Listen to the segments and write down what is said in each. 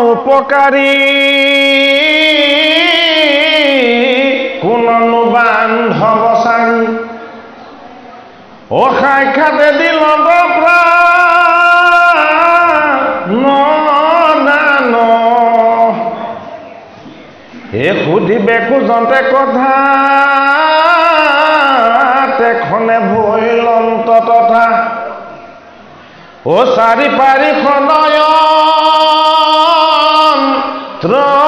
উপকাৰী কোননো বান্ধব চাৰি ও সাক্ষাতে দিল প্ৰাণ হে সুধিবে খোজতে কথা তেখনে ভৈলন্ত তথা ও চাৰি পাৰি খনয় ধ্যান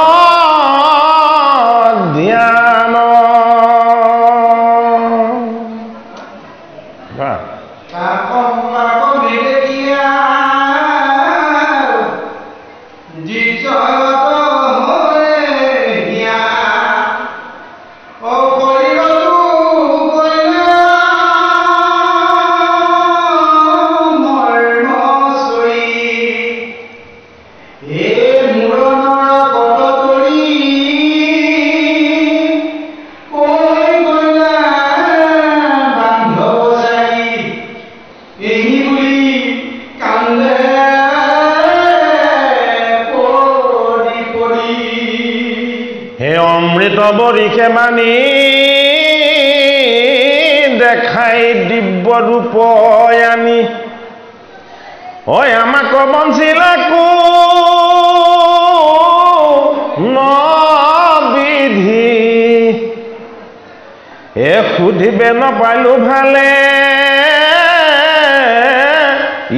বৰিষে মানি দেখাই দিব্য ৰূপ আনি ঐ আমাক বঞ্চিলা বিধি এ সুধিবে নাপালো ভালে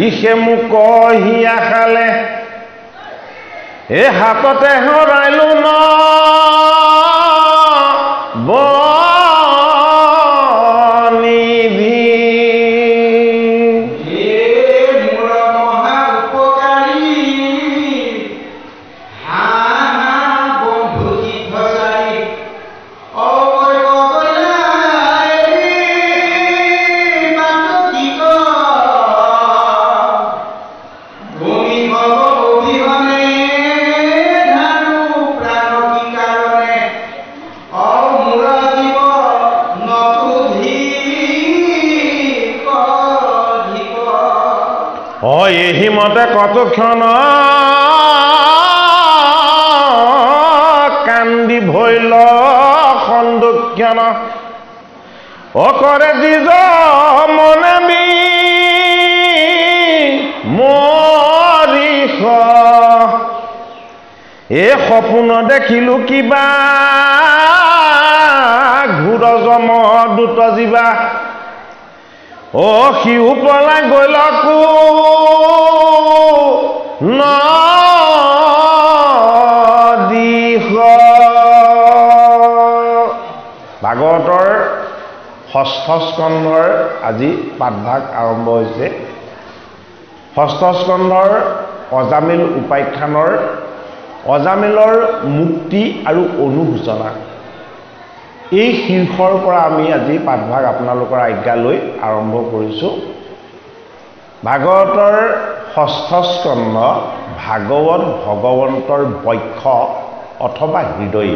ইহে মোক হিয়া খালে এ হাততে হৰাইলো ন বনিধি মোৰ মহা উপকাৰী বন্ধু কি ভজাই এই মতে কতক্ষণ কান্দি ভৈল সন্দক্ষণ অকৰে দিজ মনে মৰিষ এ সপোন দেখিলো কিবা ঘূৰ যম দুত জীৱা ও সিও পলাই গ'ল ন দিশ ভাগৱতৰ ষষ্ঠ স্কন্ধৰ আজি পাঠভাগ আৰম্ভ হৈছে ষষ্ঠ স্কন্ধৰ অজামিল উপাখ্যানৰ অজামিলৰ মুক্তি আৰু অনুশোচনা এই শীৰ্ষৰ পৰা আমি আজি পাঠভাগ আপোনালোকৰ আজ্ঞা লৈ আৰম্ভ কৰিছোঁ ভাগৱতৰ ষষ্ঠ স্কন্ধ ভাগৱত ভগৱন্তৰ বক্ষ অথবা হৃদয়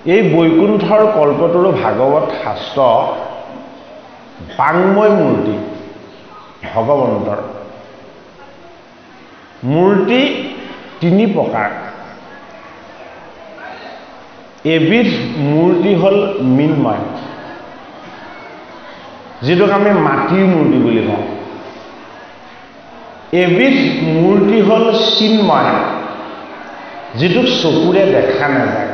এই বৈকুণ্ঠৰ কল্পতৰু ভাগৱত শাস্ত্ৰ বাংময় মূৰ্তি ভগৱন্তৰ মূৰ্তি তিনি প্ৰকাৰ এবিধ মূৰ্তি হ'ল মৃন্ময় যিটোক আমি মাটিৰ মূৰ্তি বুলি কওঁ এবিধ মূৰ্তি হ'ল চিন্ময় যিটোক চকুৰে দেখা নাযায়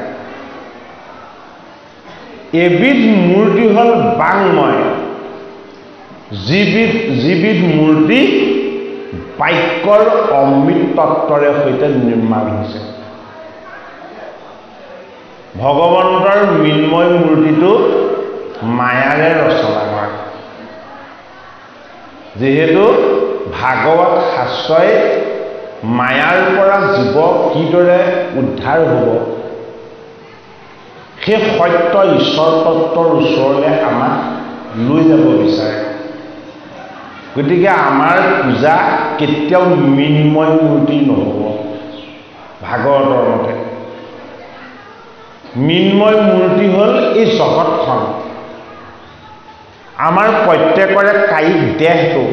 এবিধ মূৰ্তি হ'ল বাংময় যিবিধ মূৰ্তি বাক্যৰ অমৃত তত্ত্বৰে সৈতে নিৰ্মাণ হৈছে ভগৱন্তৰ মৃন্ময় মূৰ্তিটো মায়াৰে ৰচনা কৰা যিহেতু ভাগৱত শাস্ত্ৰই মায়াৰ পৰা জীৱ কিদৰে উদ্ধাৰ হ'ব সেই সত্য ঈশ্বৰ তত্ত্বৰ ওচৰলৈ আমাক লৈ যাব বিচাৰে গতিকে আমাৰ পূজা কেতিয়াও মৃন্ময় মূৰ্তি নহ'ব ভাগৱতৰ মতে মৃন্ময় মূৰ্তি হ'ল এই জগতখন আমাৰ প্ৰত্যেকৰে কায়িক দেহটো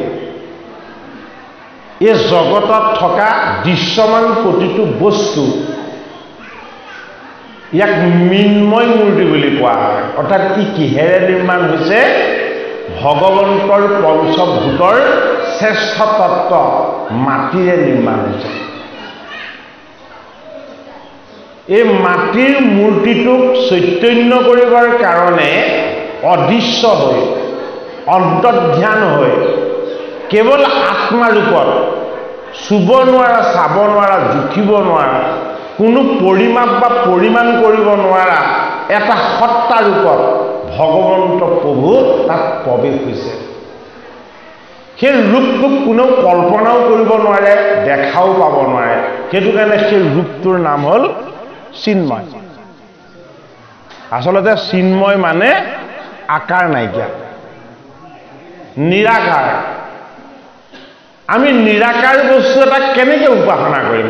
এই জগতত থকা দৃশ্যমান প্ৰতিটো বস্তু ইয়াক মৃন্ময় মূৰ্তি বুলি কোৱা হয় অৰ্থাৎ ই কিহেৰে নিৰ্মাণ হৈছে ভগৱন্তৰ পঞ্চভূতৰ শ্ৰেষ্ঠ তত্ত্ব মাটিৰে নিৰ্মাণ হৈছে এই মাটিৰ মূৰ্তিটোক চৈতন্য কৰিবৰ কাৰণে অদৃশ্য হৈ অন্তৰ্ধান হৈ কেৱল আত্মাৰূপত চুব নোৱাৰা চাব নোৱাৰা জুখিব নোৱাৰা কোনো পৰিমাপ বা পৰিমাণ কৰিব নোৱাৰা এটা সত্তা ৰূপত ভগৱন্ত প্ৰভু তাত প্ৰৱেশ হৈছে সেই ৰূপটোক কোনেও কল্পনাও কৰিব নোৱাৰে দেখাও পাব নোৱাৰে সেইটো কাৰণে সেই ৰূপটোৰ নাম হ'ল চিন্ময় আচলতে চিন্ময় মানে আকাৰ নাইকিয়া নিৰাকাৰ আমি নিৰাকাৰ বস্তু এটা কেনেকৈ উপাসনা কৰিম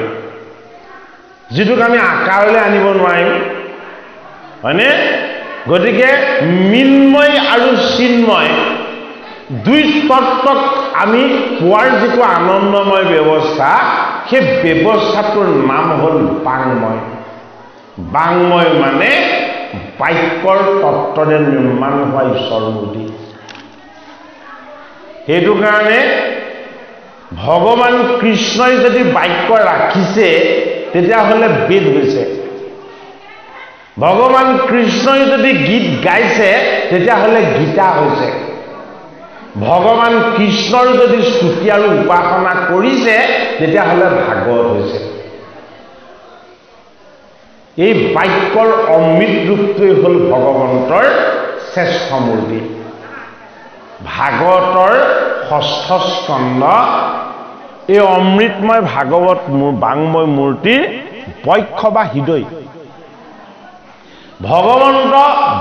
যিটোক আমি আকাৰলৈ আনিব নোৱাৰিম হয়নে গতিকে মৃন্ময় আৰু চিন্ময় দুই তত্ত্বক আমি পোৱাৰ যিটো আনন্দময় ব্যৱস্থা সেই ব্যৱস্থাটোৰ নাম হ'ল বাংময় বাংময় মানে বাক্যৰ তত্ত্বৰে নিৰ্মাণ হোৱা ঈশ্বৰ মূৰ্তি সেইটো কাৰণে ভগৱান কৃষ্ণই যদি বাক্য ৰাখিছে তেতিয়াহ'লে বেদ হৈছে ভগৱান কৃষ্ণই যদি গীত গাইছে তেতিয়াহ'লে গীতা হৈছে ভগৱান কৃষ্ণৰ যদি স্তুতি আৰু উপাসনা কৰিছে তেতিয়াহ'লে ভাগৱত হৈছে এই বাক্যৰ অমৃত ৰূপটোৱেই হ'ল ভগৱন্তৰ শ্ৰেষ্ঠ মূৰ্তি ভাগৱতৰ ষষ্ঠ স্কন্ধ এই অমৃতময় ভাগৱত বাংময় মূৰ্তিৰ বক্ষ বা হৃদয় ভগৱন্ত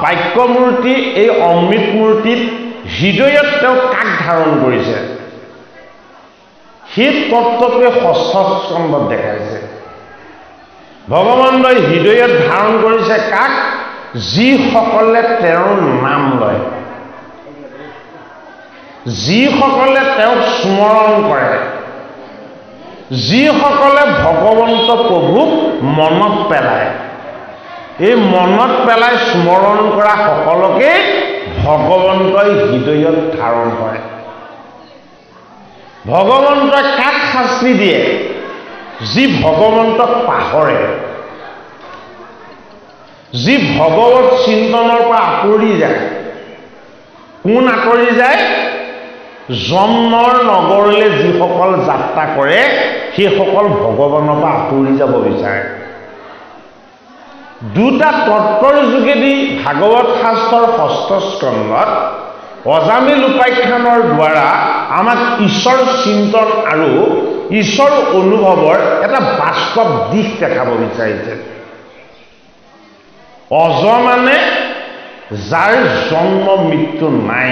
বাক্য মূৰ্তি এই অমৃত মূৰ্তিত হৃদয়ত তেওঁ কাক ধাৰণ কৰিছে সেই তত্ত্বটোৱে ষষ্ঠ স্কন্ধত দেখাইছে ভগৱন্তই হৃদয়ত ধাৰণ কৰিছে কাক যিসকলে তেওঁৰ নাম লয় যিসকলে তেওঁক স্মৰণ কৰে যিসকলে ভগৱন্ত প্ৰভুক মনত পেলায় এই মনত পেলাই স্মৰণ কৰা সকলকে ভগৱন্তই হৃদয়ত ধাৰণ কৰে ভগৱন্তই কাক শাস্তি দিয়ে যি ভগৱন্তক পাহৰে যি ভগৱত চিন্তনৰ পৰা আঁতৰি যায় কোন আঁতৰি যায় যমৰ নগৰলৈ যিসকল যাত্ৰা কৰে সেইসকল ভগৱানৰ পৰা আঁতৰি যাব বিচাৰে দুটা তত্ত্বৰ যোগেদি ভাগৱত শাস্ত্ৰৰ ষষ্ঠ স্কন্ধত অজামিল উপাখ্যানৰ দ্বাৰা আমাক ঈশ্বৰ চিন্তন আৰু ঈশ্বৰ অনুভৱৰ এটা বাস্তৱ দিশ দেখাব বিচাৰিছে অজ মানে যাৰ জন্ম মৃত্যু নাই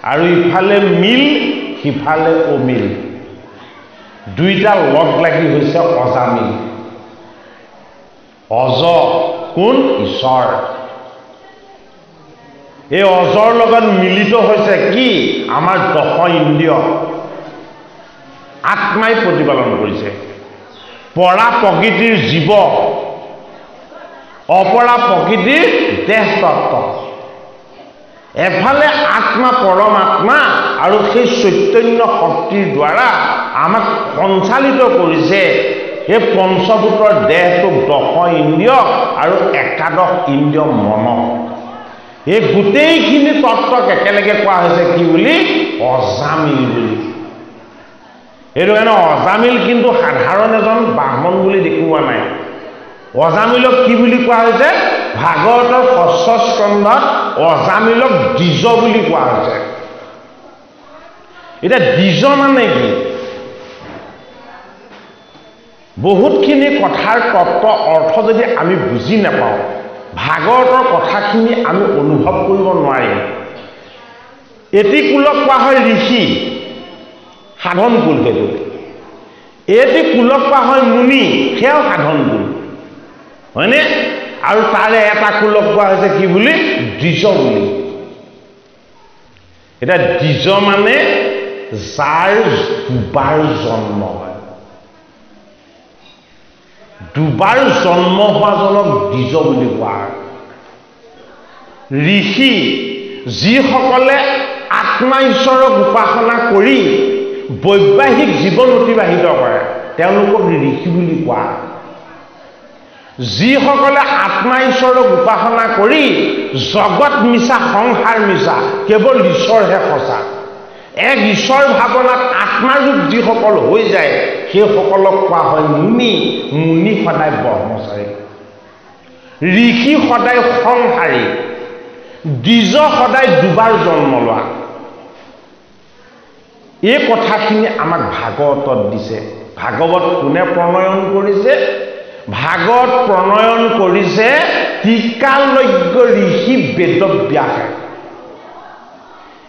আৰু ইফালে মিল সিফালে অমিল দুইটা লগ লাগি হৈছে অজামিল অজ কোন ঈশ্বৰ এই অজৰ লগত মিলিত হৈছে কি আমাৰ দশ ইন্দ্ৰিয় আত্মাই প্ৰতিপালন কৰিছে পৰা প্ৰকৃতিৰ জীৱ অপৰা প্ৰকৃতিৰ দেহ তত্ত্ব এফালে আত্মা পৰমাত্মা আৰু সেই চৈতন্য শক্তিৰ দ্বাৰা আমাক সঞ্চালিত কৰিছে এই পঞ্চভূতৰ দেহটোক দশ ইন্দ্ৰিয় আৰু একাদশ ইন্দ্ৰিয় মন এই গোটেইখিনি তত্ত্বক একেলগে কোৱা হৈছে কি বুলি অজামিল বুলি এইটো কাৰণে অজামিল কিন্তু সাধাৰণ এজন ব্ৰাহ্মণ বুলি দেখুওৱা নাই অজামিলক কি বুলি কোৱা হৈছে ভাগৱতৰ ষষ্ঠ স্কন্ধত অজামিলক দ্বিজ বুলি কোৱা হৈছে এতিয়া দ্বিজ মানে কি বহুতখিনি কথাৰ তত্ত্ব অৰ্থ যদি আমি বুজি নাপাওঁ ভাগৱতৰ কথাখিনি আমি অনুভৱ কৰিব নোৱাৰিম এটি কুলক কোৱা হয় ঋষি সাধন কুল সেইটো এটি কুলক কোৱা হয় মুনি সেয়াও সাধন কুল হয়নে আৰু তাৰে এটা কুলক কোৱা হৈছে কি বুলি দ্বিজ বুলি এটা দ্বিজ মানে যাৰ দুবাৰ জন্ম হয় দুবাৰ জন্ম হোৱাজনক দ্বিজ বুলি কোৱা হয় ঋষি যিসকলে আত্মা ঈশ্বৰক উপাসনা কৰি বৈবাহিক জীৱন অতিবাহিত কৰে তেওঁলোকক ঋষি বুলি কোৱা হয় যিসকলে আত্মা ঈশ্বৰক উপাসনা কৰি জগত মিছা সংসাৰ মিছা কেৱল ঈশ্বৰহে সঁচা এক ঈশ্বৰ ভাৱনাত আত্মাৰূপ যিসকল হৈ যায় সেইসকলক কোৱা হয় মুনি মুনি সদায় ব্ৰহ্মচাৰী ঋষি সদায় সংসাৰী দ্বিজ সদায় দুবাৰ জন্ম লোৱা এই কথাখিনি আমাক ভাগৱতত দিছে ভাগৱত কোনে প্ৰণয়ন কৰিছে ভাগৱত প্ৰণয়ন কৰিছে টিকালজ্ঞ ঋষি বেদব্যাসে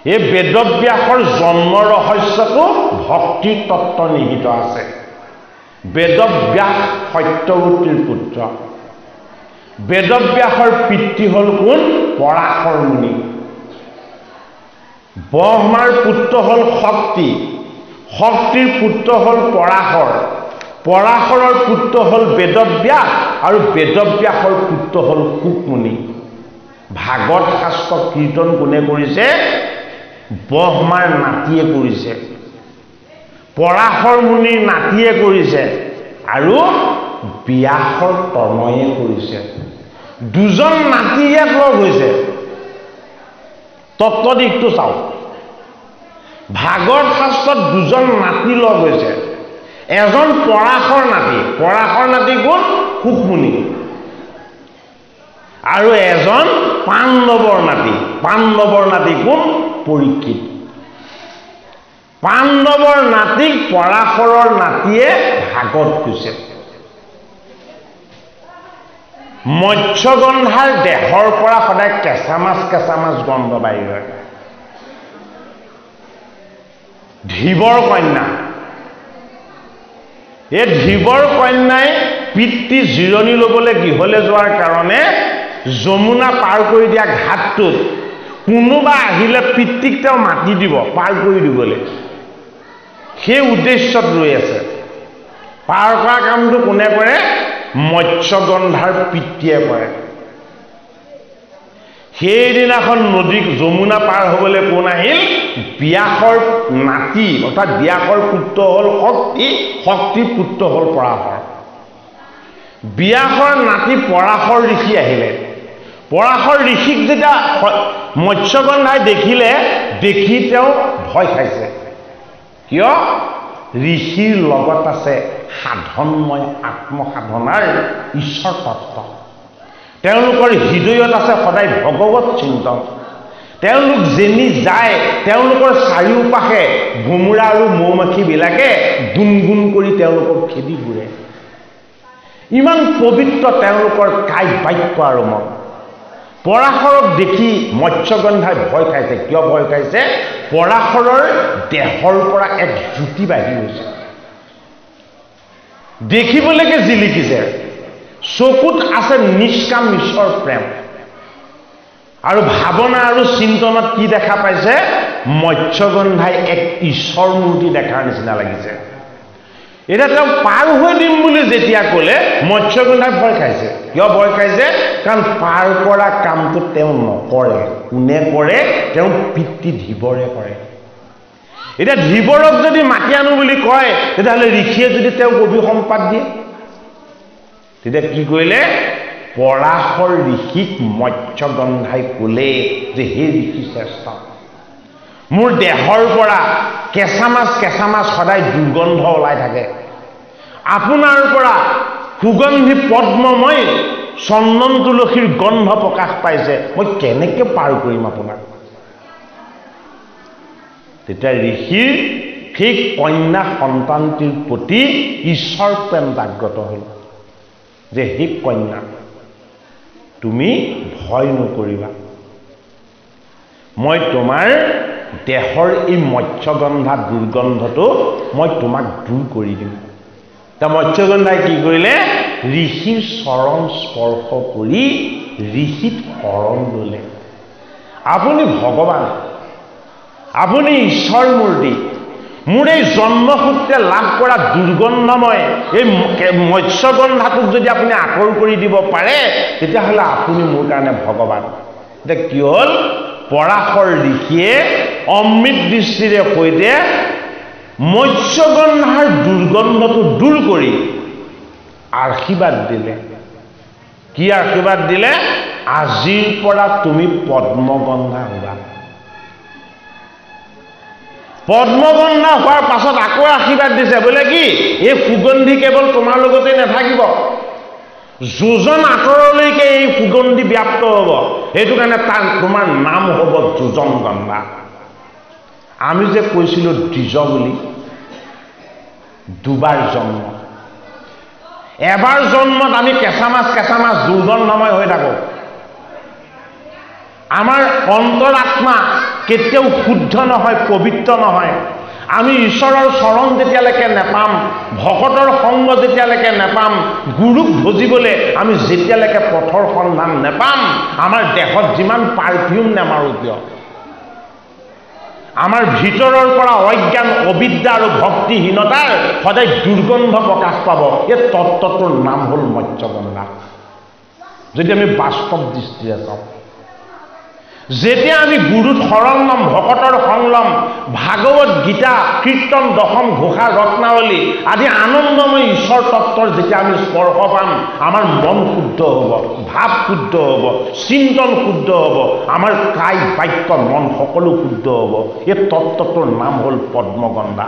এই বেদব্যাসৰ জন্ম ৰহস্যটো ভক্তি তত্ত্ব নিহিত আছে বেদব্যাস সত্যৱতীৰ পুত্ৰ বেদব্যাসৰ পিতৃ হ'ল কোন পৰাশৰ মুনি ব্ৰহ্মাৰ পুত্ৰ হ'ল শক্তি শক্তিৰ পুত্ৰ হ'ল পৰাশৰ পৰাশৰৰ পুত্ৰ হ'ল বেদব্যাস আৰু বেদব্যাসৰ পুত্ৰ হ'ল শুকমুনি ভাগৱত শাস্ত্ৰ কীৰ্তন কোনে কৰিছে ব্ৰহ্মাৰ নাতিয়ে কৰিছে পৰাশৰ মুনিৰ নাতিয়ে কৰিছে আৰু ব্যাসৰ তনয়ে কৰিছে দুজন নাতি ইয়াত লগ হৈছে তত্ত্ব দিশটো চাওক ভাগৱত শাস্ত্ৰত দুজন নাতি লগ হৈছে এজন পৰাশৰ নাতি কোন শুকমুনি আৰু এজন পাণ্ডৱৰ নাতি কোন পৰীক্ষিত পাণ্ডৱৰ নাতিক পৰাশৰৰ নাতিয়ে ভাগত কৈছে মৎস্যগন্ধাৰ দেহৰ পৰা সদায় কেঁচা মাছ গন্ধ বাহিৰ হয় ধীবৰ কন্যা এই ধীবৰ কন্যাই পিতৃ জিৰণি ল'বলৈ গৃহলৈ যোৱাৰ কাৰণে যমুনা পাৰ কৰি দিয়া ঘাটটোত কোনোবা আহিলে পিতৃক তেওঁ মাতি দিব পাৰ কৰি দিবলৈ সেই উদ্দেশ্যত ৰৈ আছে পাৰ কৰা কামটো কোনে কৰে মৎস্যগন্ধাৰ পিতৃয়ে কৰে সেইদিনাখন নদী যমুনা পাৰ হ'বলৈ কোন আহিল ব্যাসৰ নাতি অৰ্থাৎ ব্যাসৰ পুত্ৰ হ'ল শক্তি পুত্ৰ হ'ল পৰাশৰ ব্যাসৰ নাতি পৰাশৰ ঋষি আহিলে পৰাশৰ ঋষিক যেতিয়া মৎস্যগন্ধাই দেখি তেওঁ ভয় খাইছে কিয় ঋষিৰ লগত আছে সাধনময় আত্মসাধনাৰ ঈশ্বৰ তত্ত্ব। তেওঁলোকৰ হৃদয়ত আছে সদায় ভগৱত চিন্তন। তেওঁলোক যেনি যায় তেওঁলোকৰ চাৰিওপাশে ভোমোৰা আৰু মৌমাখিবিলাকে গুণগুণ কৰি তেওঁলোকক খেদি ফুৰে। ইমান পবিত্ৰ তেওঁলোকৰ কায় বাক্য আৰু মন। পৰাশৰক দেখি মৎস্যগন্ধাই ভয় খাইছে। কিয় ভয় খাইছে? পৰাশৰৰ দেহৰ পৰা এক জ্যোতি বাঢ়ি গৈছে, দেখিবলৈকে জিলিকিছে। চকুত আছে নিষ্কাম ঈশ্বৰ প্ৰেম। আৰু ভাৱনা আৰু চিন্তনত কি দেখা পাইছে? মৎস্যগন্ধাই এক ঈশ্বৰ মূৰ্তি দেখাৰ নিচিনা লাগিছে। এতিয়া তেওঁ পাৰ হৈ দিম বুলি যেতিয়া ক'লে মৎস্যগন্ধাই ভয় খাইছে। কিয় ভয় খাইছে? কাৰণ পাৰ কৰা কামটো তেওঁ নকৰে। কোনে কৰে? তেওঁ পিতৃ ধীবৰে কৰে। এতিয়া ধীবৰক যদি মাতি আনো বুলি কয় তেতিয়াহ'লে ঋষিয়ে যদি তেওঁক অভিসম্পাত দিয়ে, তেতিয়া কি কৰিলে? পৰাশৰ ঋষিক মৎস্যগন্ধাই ক'লে যে হে ঋষি শ্ৰেষ্ঠ, মোৰ দেহৰ পৰা কেঁচা মাছ সদায় দুৰ্গন্ধ ওলাই থাকে। আপোনাৰ পৰা সুগন্ধি পদ্মময় চন্দন তুলসীৰ গন্ধ প্ৰকাশ পাইছে। মই কেনেকৈ পাৰ কৰিম আপোনাক? তেতিয়া ঋষিৰ ঠিক কন্যা সন্তানটিৰ প্ৰতি ঈশ্বৰ প্ৰেম জাগ্ৰত হ'ল যে হে কন্যা, তুমি ভয় নকৰিবা, মই তোমাৰ দেহৰ এই মৎস্যগন্ধা দুৰ্গন্ধটো মই তোমাক দূৰ কৰি দিম। এতিয়া মৎস্যগন্ধাই কি কৰিলে? ঋষিৰ চৰণ স্পৰ্শ কৰি ঋষিত শৰণ ল'লে। আপুনি ভগৱান, আপুনি ঈশ্বৰ মূৰ্তি। মোৰ এই জন্মসূত্ৰে লাভ কৰা দুৰ্গন্ধময় এই মৎস্যগন্ধাটোক যদি আপুনি আঁতৰ কৰি দিব পাৰে তেতিয়াহ'লে আপুনি মোৰ কাৰণে ভগৱান। এতিয়া কি হ'ল? পৰাশৰ ঋষিয়ে অমৃত দৃষ্টিৰে সৈতে মৎস্যগন্ধাৰ দুৰ্গন্ধটো দূৰ কৰি আশীৰ্বাদ দিলে। কি আশীৰ্বাদ দিলে? আজিৰ পৰা তুমি পদ্মগন্ধা হ'বা। পদ্মগন্ধা হোৱাৰ পাছত আকৌ আশীৰ্বাদ দিছে, বোলে কি এই সুগন্ধি কেৱল তোমাৰ লগতে নাথাকিব, যোজন আঁতৰলৈকে এই সুগন্ধি ব্যাপ্ত হ'ব। সেইটো কাৰণে তোমাৰ নাম হ'ব যোজন গন্ধা। আমি যে কৈছিলোঁ দ্বিজ বুলি, দুবাৰ জন্ম। এবাৰ জন্মত আমি কেঁচা মাছ দুৰ্গন্ধময় হৈ থাকোঁ। আমাৰ অন্তৰাত্মা কেতিয়াও শুদ্ধ নহয়, পবিত্ৰ নহয়। আমি ঈশ্বৰৰ চৰণ যেতিয়ালৈকে নেপাম, ভকতৰ সংগ যেতিয়ালৈকে নেপাম, গুৰুক ভজিবলৈ আমি যেতিয়ালৈকে পথৰ সন্ধান নেপাম, আমাৰ দেহত যিমান পাৰফিউম নেমাৰোঁ কিয়, আমাৰ ভিতৰৰ পৰা অজ্ঞান, অবিদ্যা আৰু ভক্তিহীনতাৰ সদায় দুৰ্গন্ধ প্ৰকাশ পাব। এই তত্ত্বটোৰ নাম হ'ল মৎস্যগন্ধা। যদি আমি বাস্তৱ দৃষ্টিৰে চাওঁ, যেতিয়া আমি গুৰুত শৰণ ল'ম, ভকতৰ সং ল'ম, ভাগৱত গীতা, কীৰ্তন, দশম ঘোষা, ৰত্নাৱলী আদি আনন্দময় ঈশ্বৰ তত্ত্বৰ যেতিয়া আমি স্পৰ্শ পাম, আমাৰ মন শুদ্ধ হ'ব, ভাৱ শুদ্ধ হ'ব, চিন্তন শুদ্ধ হ'ব, আমাৰ কায় বাক্য মন সকলো শুদ্ধ হ'ব। এই তত্ত্বটোৰ নাম হ'ল পদ্মগন্ধা।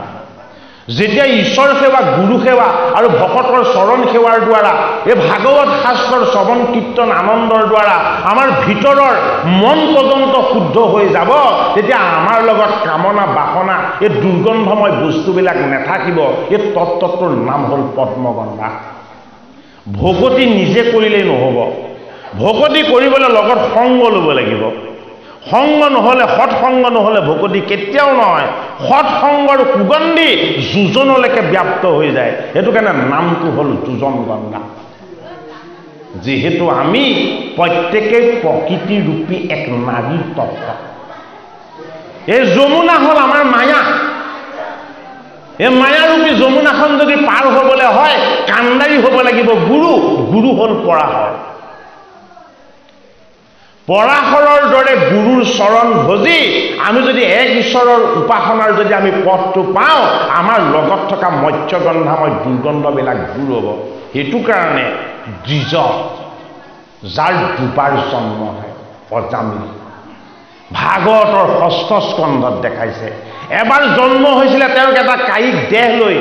যেতিয়া ঈশ্বৰ সেৱা, গুৰু সেৱা আৰু ভকতৰ চৰণ সেৱাৰ দ্বাৰা, এই ভাগৱত শাস্ত্ৰৰ শ্ৰৱণ কীৰ্তন আনন্দৰ দ্বাৰা আমাৰ ভিতৰৰ মন পৰ্যন্ত শুদ্ধ হৈ যাব, তেতিয়া আমাৰ লগত কামনা বাসনা এই দুৰ্গন্ধময় বস্তুবিলাক নাথাকিব। এই তত্ত্বটোৰ নাম হ'ল পদ্মগন্ধা। ভকতি নিজে কৰিলেই নহ'ব, ভকতি কৰিবলৈ লগত সংগ ল'ব লাগিব। সংগ নহ'লে, সৎসংগ নহ'লে ভকতি কেতিয়াও নহয়। সৎসংগৰ সুগন্ধি যোজনলৈকে ব্যাপ্ত হৈ যায়। সেইটো কাৰণে নামটো হ'ল যোজন গন্ধা। যিহেতু আমি প্ৰত্যেকেই প্ৰকৃতিৰূপী এক নাৰীৰ তত্ত্ব। এই যমুনা হ'ল আমাৰ মায়া। এই মায়াৰূপী যমুনাখন যদি পাৰ হ'বলৈ হয়, কাণ্ডাৰী হ'ব লাগিব গুৰু। গুৰু হ'ল পৰাশৰ। পৰাশৰৰ দৰে গুৰুৰ চৰণ ভজি আমি যদি এক ঈশ্বৰৰ উপাসনাৰ যদি আমি পথটো পাওঁ, আমাৰ লগত থকা মৎস্যগন্ধাময় দুৰ্গন্ধবিলাক দূৰ হ'ব। সেইটো কাৰণে দ্বিজ, যাৰ দুবাৰ জন্ম হয়, অজামিল, ভাগৱতৰ ষষ্ঠ স্কন্ধত দেখাইছে। এবাৰ জন্ম হৈছিলে তেওঁক এটা কায়িক দেহ লৈ।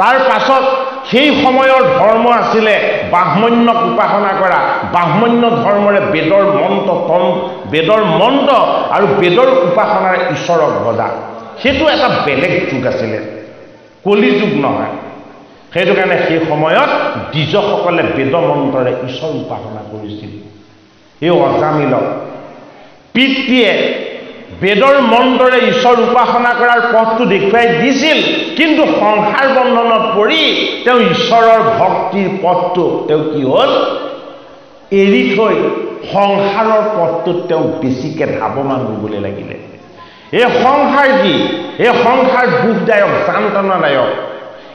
তাৰ পাছত সেই সময়ৰ ধৰ্ম আছিলে ব্ৰাহ্মণ্যক উপাসনা কৰা। ব্ৰাহ্মণ্য ধৰ্মৰে বেদৰ মন্ত্ৰ আৰু বেদৰ উপাসনাৰ ঈশ্বৰক ভজা। সেইটো এটা বেলেগ যুগ আছিলে, কলি যুগ নহয়। সেইটো কাৰণে সেই সময়ত দ্বিজসকলে বেদ মন্ত্ৰৰে ঈশ্বৰ উপাসনা কৰিছিল। এই অজামিলক পিতৃয়ে বেদৰ মন্ত্ৰৰে ঈশ্বৰ উপাসনা কৰাৰ পথটো দেখুৱাই দিছিল, কিন্তু সংসাৰ বন্ধনত পৰি তেওঁ ঈশ্বৰৰ ভক্তিৰ পথটো তেওঁ কি হ'ল এৰি থৈ সংসাৰৰ পথটোত তেওঁ বেছিকৈ ধাৱমান হ'বলৈ লাগিলে। এই সংসাৰ কি? এই সংসাৰ দুখদায়ক, যান্ত্ৰণাদায়ক।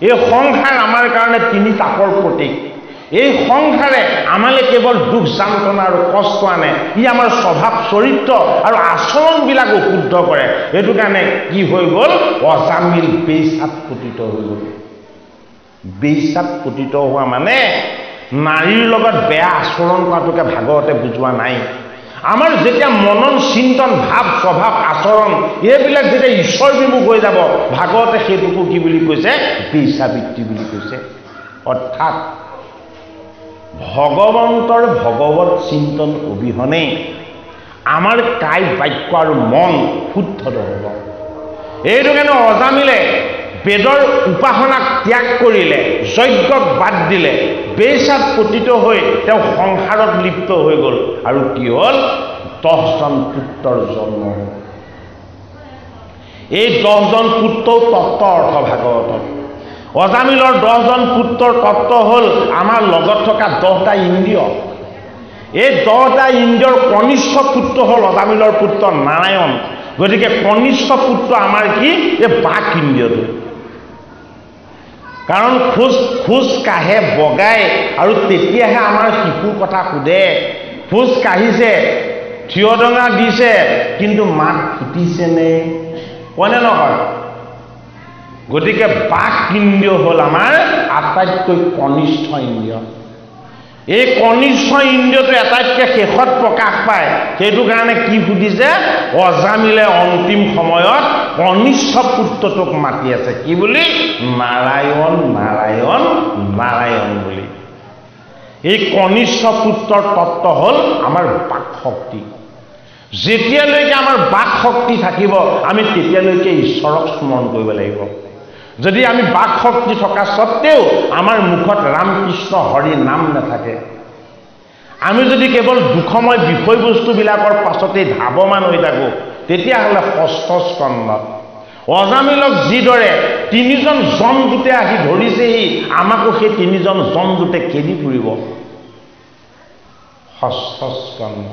এই সংসাৰ আমাৰ কাৰণে তিনি তাপৰ প্ৰতীক। এই সংসাৰে আমালে কেৱল দুখ যান্ত্ৰণা আৰু কষ্ট আনে। ই আমাৰ স্বভাৱ চৰিত্ৰ আৰু আচৰণবিলাক অশুদ্ধ কৰে। এইটো কাৰণে কি হৈ গ'ল? অজামিল বেইছাত পতিত হৈ গ'ল। বেইছাত পতিত হোৱা মানে নাৰীৰ লগত বেয়া আচৰণ কৰাটোকে ভাগৱতে বুজোৱা নাই। আমাৰ যেতিয়া মনন চিন্তন ভাৱ স্বভাৱ আচৰণ এইবিলাক যেতিয়া ঈশ্বৰ বিমুখ হৈ যাব, ভাগৱতে সেইটোকো কি বুলি কৈছে? বেইছাবৃত্তি বুলি কৈছে। অৰ্থাৎ ভগৱন্তৰ ভগৱত চিন্তন অবিহনে আমাৰ কায় বাক্য আৰু মন শুদ্ধ নহ'ব। এইটো কাৰণে অজামিলে বেদৰ উপাসনাক ত্যাগ কৰিলে, যজ্ঞক বাদ দিলে, বেইছাত পতিত হৈ তেওঁ সংসাৰত লিপ্ত হৈ গ'ল। আৰু কি হ'ল? 10জন পুত্ৰৰ জন্ম হ'ল। এই 10জন পুত্ৰও তত্ত্ব অৰ্থ ভাগৱতত। অজামিলৰ 10জন পুত্ৰৰ তত্ত্ব হ'ল আমাৰ লগত থকা 10টা ইন্দ্ৰিয়। এই 10টা ইন্দ্ৰিয়ৰ কনিষ্ঠ পুত্ৰ হ'ল অজামিলৰ পুত্ৰ নাৰায়ণ। গতিকে কনিষ্ঠ পুত্ৰ আমাৰ কি? এই বাক ইন্দ্ৰিয়টো। কাৰণ খোজ কাঢ়ে বগাই আৰু তেতিয়াহে আমাৰ শিশুৰ কথা সোধে। খোজ কাঢ়িছে, থিয় ডঙা দিছে, কিন্তু মাত ফুটিছেনে? কয়নে নহয়? গতিকে বাক ইন্দ্ৰিয় হ'ল আমাৰ আটাইতকৈ কনিষ্ঠ ইন্দ্ৰিয়। এই কনিষ্ঠ ইন্দ্ৰিয়টো আটাইতকৈ শেষত প্ৰকাশ পায়। সেইটো কাৰণে কি সুধিছে? অজামিলে অন্তিম সময়ত কনিষ্ঠ পুত্ৰটোক মাতি আছে কি বুলি? নাৰায়ণ নাৰায়ণ নাৰায়ণ বুলি। এই কনিষ্ঠ পুত্ৰৰ তত্ত্ব হ'ল আমাৰ বাক শক্তি। যেতিয়ালৈকে আমাৰ বাক শক্তি থাকিব, আমি তেতিয়ালৈকে ঈশ্বৰক স্মৰণ কৰিব লাগিব। যদি আমি বাক শক্তি থকা সত্ত্বেও আমাৰ মুখত ৰাম কৃষ্ণ হৰি নাম নাথাকে, আমি যদি কেৱল দুখময় বিষয়বস্তুবিলাকৰ পাছতেই ধাৱমান হৈ থাকোঁ, তেতিয়াহ'লে ষষ্ঠ স্কন্ধত অজামিলক যিদৰে 3জন জমদূতে আহি ধৰিছেহি, আমাকো সেই 3জন জমদূতে খেদি ফুৰিব। ষষ্ঠ স্কন্ধ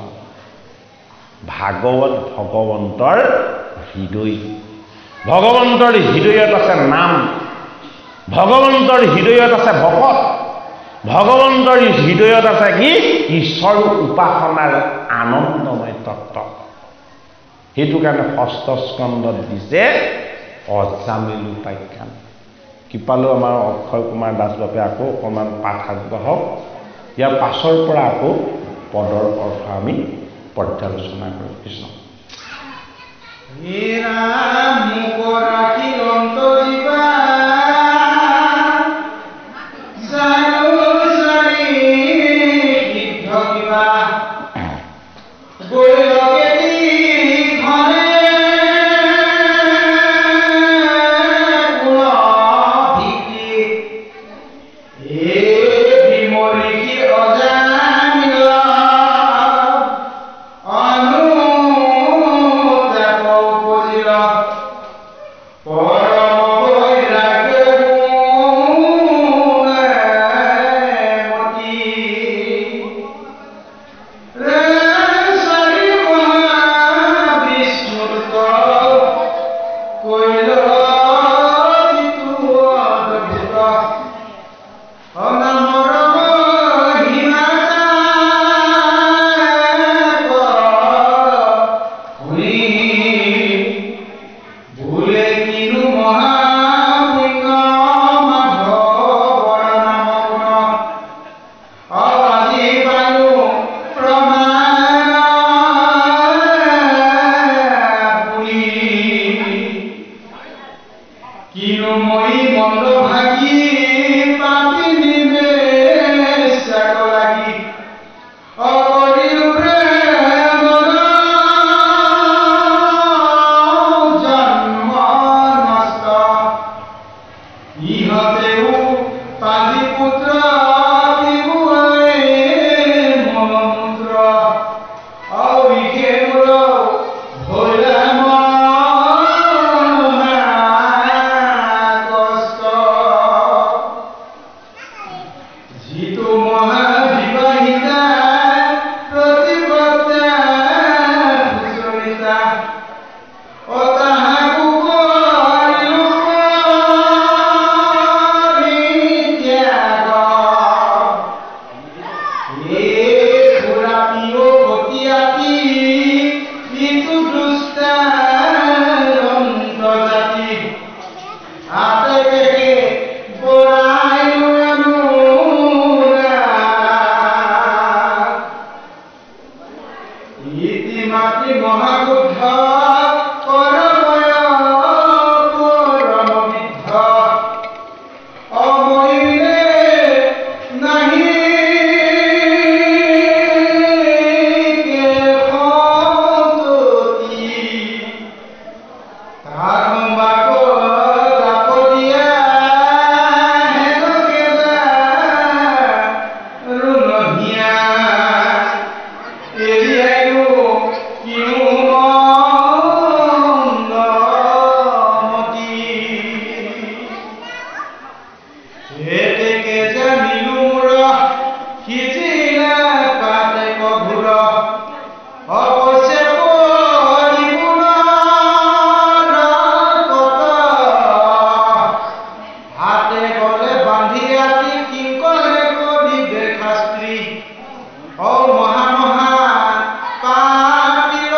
ভাগৱত ভগৱন্তৰ হৃদয়। ভগৱন্তৰ হৃদয়ত আছে নাম, ভগৱন্তৰ হৃদয়ত আছে ভকত, ভগৱন্তৰ হৃদয়ত আছে কি? ঈশ্বৰ উপাসনাৰ আনন্দময় তত্ত্ব। সেইটো কাৰণে ষষ্ঠ স্কন্ধত দিছে অজামিল উপাখ্যান। কৃপালো আমাৰ অক্ষয় কুমাৰ দাস বাপে আকৌ অকণমান পাঠ আগবঢ়াওক। ইয়াৰ পাছৰ পৰা আকৌ পদৰ অৰ্থ আমি পৰ্যালোচনা কৰোঁ। কৃষ্ণ পৰম দেহু পালি পুত্ৰ দিবুৱাই মলমূত্ৰ আৰু ইখে মূল ভৈলা মহাকষ্ট যিটো মহাবিবাহিতা প্ৰতিপত্তা সুচৰিতা অতাহাকু কৰিলো পৰিত্যাগ এই সুৰাপিও গতিয়াতি ইটো দুষ্টা অন্তজাতি আতেকে বৰাই ইতিমাতি মহাবুদ্ধ কৰবয় পৰমবিদ্ধ অমৰিলে নাহি সন্ততি তাৰ সম্বাদ দাপতীয়া হেনকেদা ৰুণহিয়া এৰিয়ায়ো কিনো মন্দমতি হেতেকে জানিলো মূৰ সিজিলা পাতে কঘূৰ অৱশ্যে হাতে গলে বান্ধি ৰাতি কিংকৰে কৰিবে শাস্ত্ৰী অ মহা মহা পাপীৰ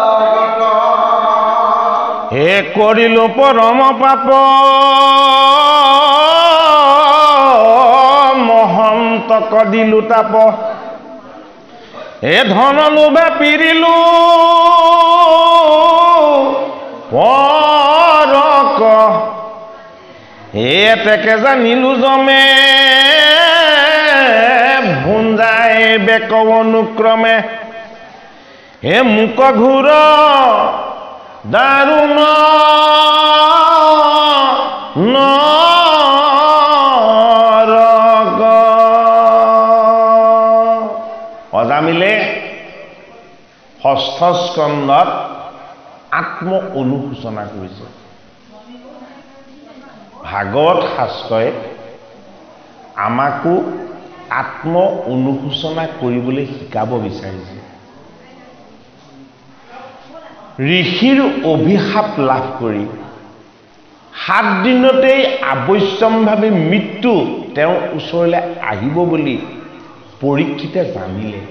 লগত হে কৰিলো পৰম পাপ মহন্তক দিলো তাপ হে ধন লোভে পিৰিলো পৰক হে তেকে জানিলো জমে ভুঞ্জাই বেক অনুক্ৰমে হে মুক ঘূৰ দাৰুণ নৰক অজামিলে ষষ্ঠ স্কন্ধত আত্ম অনুশোচনা কৰিছে ভাগৱত শাস্ত্ৰই আমাকো আত্ম অনুশোচনা কৰিবলৈ শিকাব বিচাৰিছে ঋষিৰ অভিশাপ লাভ কৰি 7 দিনতেই আৱশ্যমভাৱে মৃত্যু তেওঁৰ ওচৰলৈ আহিব বুলি পৰীক্ষিতে জানিলে